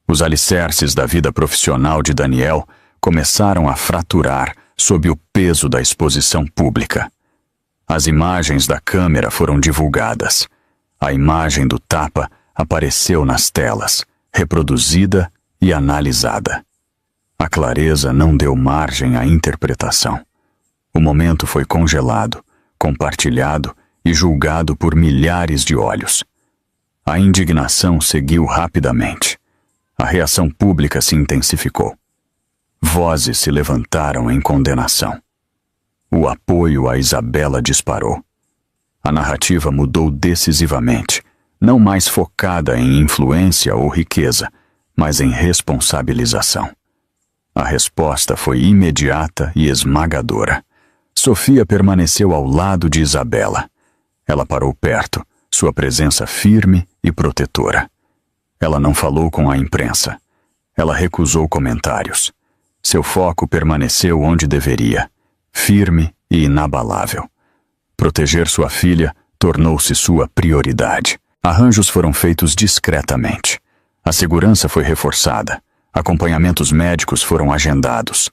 Os alicerces da vida profissional de Daniel começaram a fraturar sob o peso da exposição pública. As imagens da câmera foram divulgadas. A imagem do tapa apareceu nas telas, reproduzida e analisada. A clareza não deu margem à interpretação. O momento foi congelado, compartilhado e julgado por milhares de olhos. A indignação seguiu rapidamente. A reação pública se intensificou. Vozes se levantaram em condenação. O apoio a Isabela disparou. A narrativa mudou decisivamente, não mais focada em influência ou riqueza, mas em responsabilização. A resposta foi imediata e esmagadora. Sofia permaneceu ao lado de Isabela. Ela parou perto, sua presença firme e protetora. Ela não falou com a imprensa. Ela recusou comentários. Seu foco permaneceu onde deveria, firme e inabalável. Proteger sua filha tornou-se sua prioridade. Arranjos foram feitos discretamente. A segurança foi reforçada. Acompanhamentos médicos foram agendados.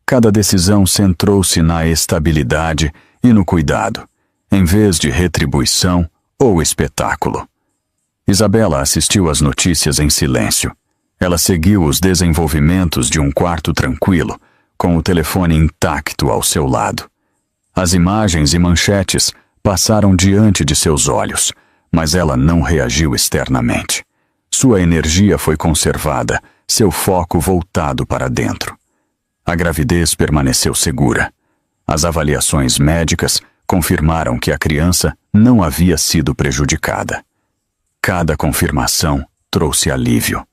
Cada decisão centrou-se na estabilidade e no cuidado, em vez de retribuição ou espetáculo. Isabela assistiu às notícias em silêncio. Ela seguiu os desenvolvimentos de um quarto tranquilo, com o telefone intacto ao seu lado. As imagens e manchetes passaram diante de seus olhos, mas ela não reagiu externamente. Sua energia foi conservada, seu foco voltado para dentro. A gravidez permaneceu segura. As avaliações médicas confirmaram que a criança não havia sido prejudicada. Cada confirmação trouxe alívio.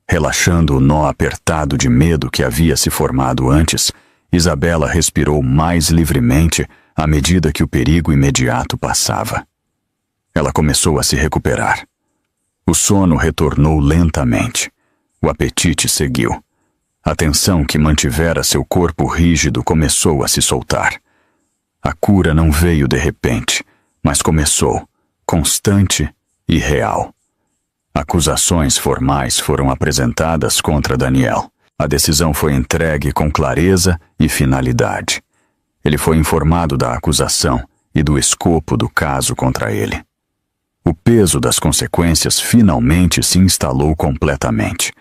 Relaxando o nó apertado de medo que havia se formado antes, Isabela respirou mais livremente à medida que o perigo imediato passava. Ela começou a se recuperar. O sono retornou lentamente. O apetite seguiu. A tensão que mantivera seu corpo rígido começou a se soltar. A cura não veio de repente, mas começou, constante e real. Acusações formais foram apresentadas contra Daniel. A decisão foi entregue com clareza e finalidade. Ele foi informado da acusação e do escopo do caso contra ele. O peso das consequências finalmente se instalou completamente.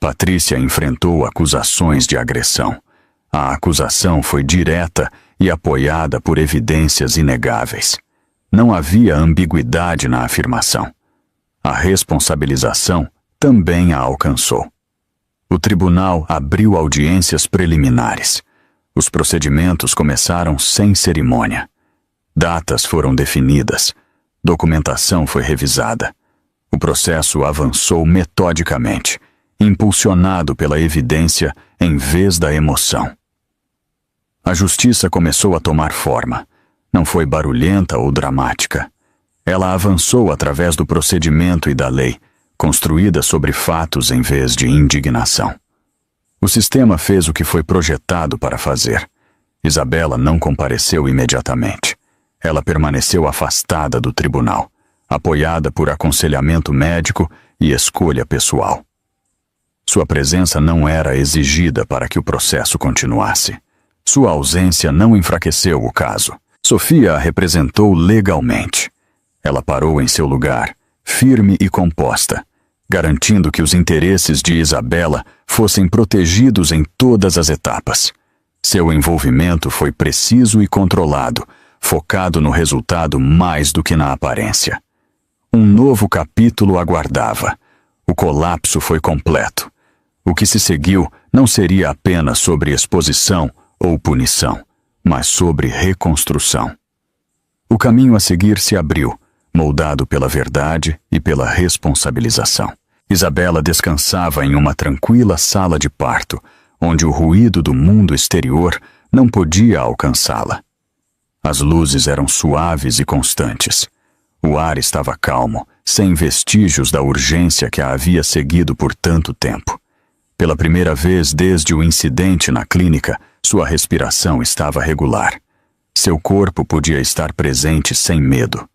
Patrícia enfrentou acusações de agressão. A acusação foi direta e apoiada por evidências inegáveis. Não havia ambiguidade na afirmação. A responsabilização também a alcançou. O tribunal abriu audiências preliminares. Os procedimentos começaram sem cerimônia. Datas foram definidas. Documentação foi revisada. O processo avançou metodicamente, impulsionado pela evidência em vez da emoção. A justiça começou a tomar forma. Não foi barulhenta ou dramática. Ela avançou através do procedimento e da lei, construída sobre fatos em vez de indignação. O sistema fez o que foi projetado para fazer. Isabela não compareceu imediatamente. Ela permaneceu afastada do tribunal, apoiada por aconselhamento médico e escolha pessoal. Sua presença não era exigida para que o processo continuasse. Sua ausência não enfraqueceu o caso. Sofia a representou legalmente. Ela parou em seu lugar, firme e composta, garantindo que os interesses de Isabela fossem protegidos em todas as etapas. Seu envolvimento foi preciso e controlado, focado no resultado mais do que na aparência. Um novo capítulo aguardava. O colapso foi completo. O que se seguiu não seria apenas sobre exposição ou punição, mas sobre reconstrução. O caminho a seguir se abriu, moldado pela verdade e pela responsabilização. Isabela descansava em uma tranquila sala de parto, onde o ruído do mundo exterior não podia alcançá-la. As luzes eram suaves e constantes. O ar estava calmo, sem vestígios da urgência que a havia seguido por tanto tempo. Pela primeira vez desde o incidente na clínica, sua respiração estava regular. Seu corpo podia estar presente sem medo.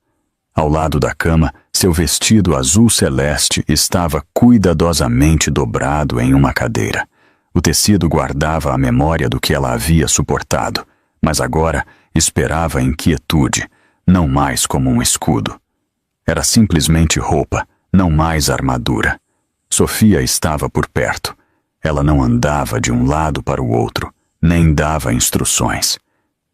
Ao lado da cama, seu vestido azul celeste estava cuidadosamente dobrado em uma cadeira. O tecido guardava a memória do que ela havia suportado, mas agora esperava em quietude, não mais como um escudo. Era simplesmente roupa, não mais armadura. Sofia estava por perto. Ela não andava de um lado para o outro, nem dava instruções.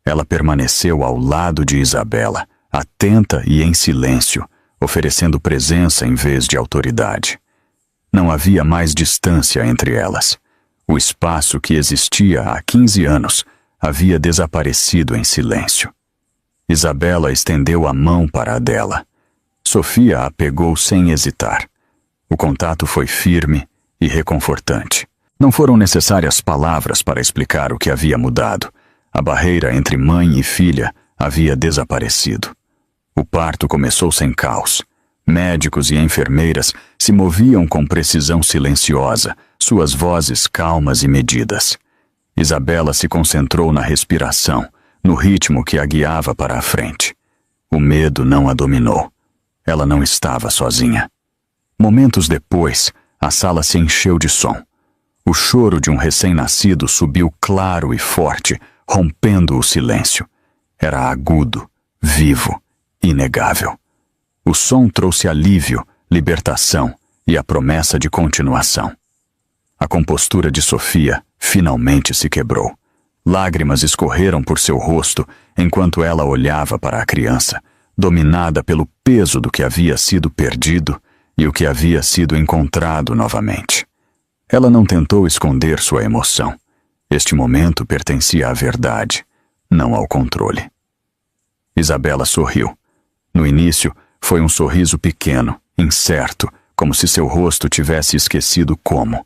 Ela permaneceu ao lado de Isabela, atenta e em silêncio, oferecendo presença em vez de autoridade. Não havia mais distância entre elas. O espaço que existia há 15 anos havia desaparecido em silêncio. Isabela estendeu a mão para a dela. Sofia a pegou sem hesitar. O contato foi firme e reconfortante. Não foram necessárias palavras para explicar o que havia mudado. A barreira entre mãe e filha havia desaparecido. O parto começou sem caos. Médicos e enfermeiras se moviam com precisão silenciosa, suas vozes calmas e medidas. Isabela se concentrou na respiração, no ritmo que a guiava para a frente. O medo não a dominou. Ela não estava sozinha. Momentos depois, a sala se encheu de som. O choro de um recém-nascido subiu claro e forte, rompendo o silêncio. Era agudo, vivo, inegável. O som trouxe alívio, libertação e a promessa de continuação. A compostura de Sofia finalmente se quebrou. Lágrimas escorreram por seu rosto enquanto ela olhava para a criança, dominada pelo peso do que havia sido perdido e o que havia sido encontrado novamente. Ela não tentou esconder sua emoção. Este momento pertencia à verdade, não ao controle. Isabela sorriu. No início, foi um sorriso pequeno, incerto, como se seu rosto tivesse esquecido como.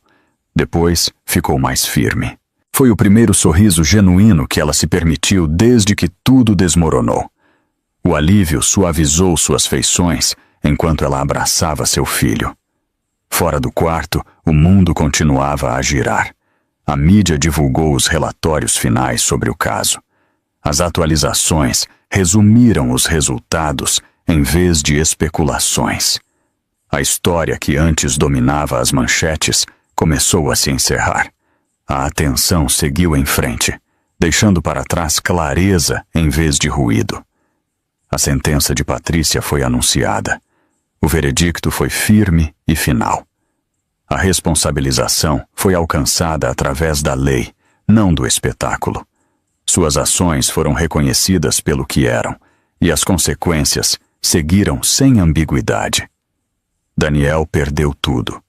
Depois, ficou mais firme. Foi o primeiro sorriso genuíno que ela se permitiu desde que tudo desmoronou. O alívio suavizou suas feições enquanto ela abraçava seu filho. Fora do quarto, o mundo continuava a girar. A mídia divulgou os relatórios finais sobre o caso. As atualizações resumiram os resultados em vez de especulações. A história que antes dominava as manchetes começou a se encerrar. A atenção seguiu em frente, deixando para trás clareza em vez de ruído. A sentença de Patrícia foi anunciada. O veredicto foi firme e final. A responsabilização foi alcançada através da lei, não do espetáculo. Suas ações foram reconhecidas pelo que eram, e as consequências seguiram sem ambiguidade. Daniel perdeu tudo.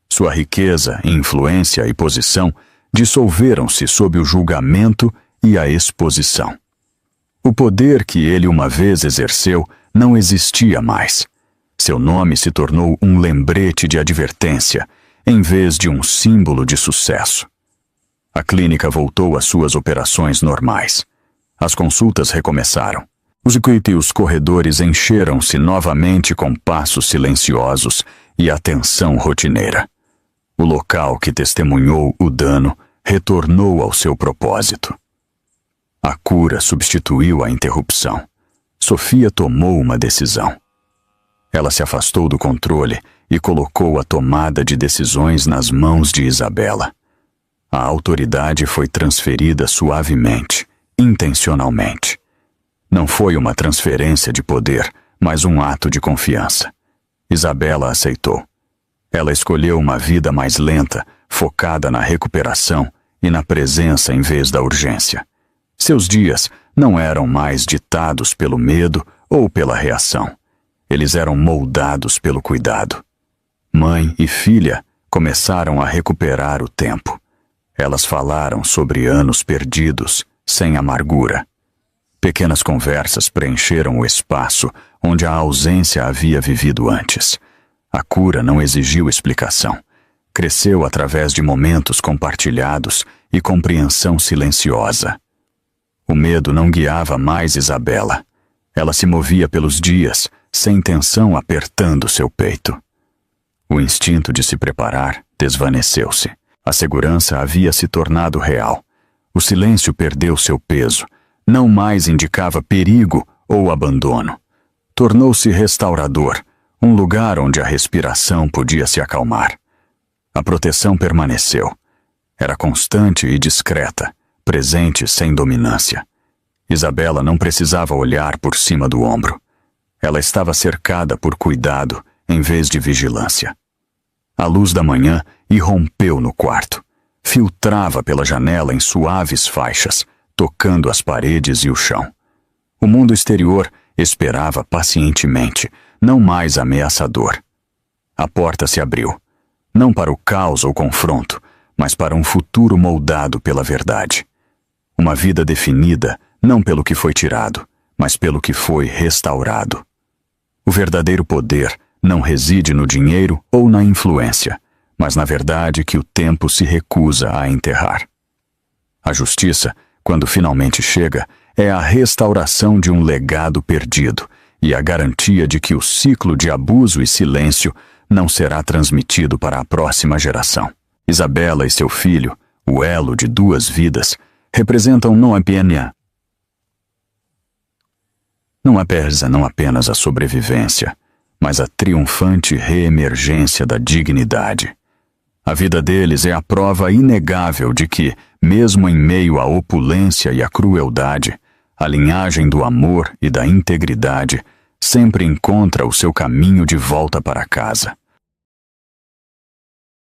Sua riqueza, influência e posição dissolveram-se sob o julgamento e a exposição. O poder que ele uma vez exerceu não existia mais. Seu nome se tornou um lembrete de advertência, em vez de um símbolo de sucesso. A clínica voltou às suas operações normais. As consultas recomeçaram. Os corredores encheram-se novamente com passos silenciosos e atenção rotineira. O local que testemunhou o dano retornou ao seu propósito. A cura substituiu a interrupção. Sofia tomou uma decisão. Ela se afastou do controle e colocou a tomada de decisões nas mãos de Isabela. A autoridade foi transferida suavemente, intencionalmente. Não foi uma transferência de poder, mas um ato de confiança. Isabela aceitou. Ela escolheu uma vida mais lenta, focada na recuperação e na presença em vez da urgência. Seus dias não eram mais ditados pelo medo ou pela reação. Eles eram moldados pelo cuidado. Mãe e filha começaram a recuperar o tempo. Elas falaram sobre anos perdidos, sem amargura. Pequenas conversas preencheram o espaço onde a ausência havia vivido antes. A cura não exigiu explicação. Cresceu através de momentos compartilhados e compreensão silenciosa. O medo não guiava mais Isabela. Ela se movia pelos dias, sem tensão apertando seu peito. O instinto de se preparar desvaneceu-se. A segurança havia se tornado real. O silêncio perdeu seu peso. Não mais indicava perigo ou abandono. Tornou-se restaurador, um lugar onde a respiração podia se acalmar. A proteção permaneceu. Era constante e discreta, presente sem dominância. Isabela não precisava olhar por cima do ombro. Ela estava cercada por cuidado em vez de vigilância. A luz da manhã irrompeu no quarto. Filtrava pela janela em suaves faixas, tocando as paredes e o chão. O mundo exterior esperava pacientemente, não mais ameaçador. A porta se abriu, não para o caos ou confronto, mas para um futuro moldado pela verdade. Uma vida definida não pelo que foi tirado, mas pelo que foi restaurado. O verdadeiro poder não reside no dinheiro ou na influência, mas na verdade que o tempo se recusa a enterrar. A justiça, quando finalmente chega, é a restauração de um legado perdido e a garantia de que o ciclo de abuso e silêncio não será transmitido para a próxima geração. Isabela e seu filho, o elo de duas vidas, representam não apenas a sobrevivência, mas a triunfante reemergência da dignidade. A vida deles é a prova inegável de que, mesmo em meio à opulência e à crueldade, a linhagem do amor e da integridade sempre encontra o seu caminho de volta para casa.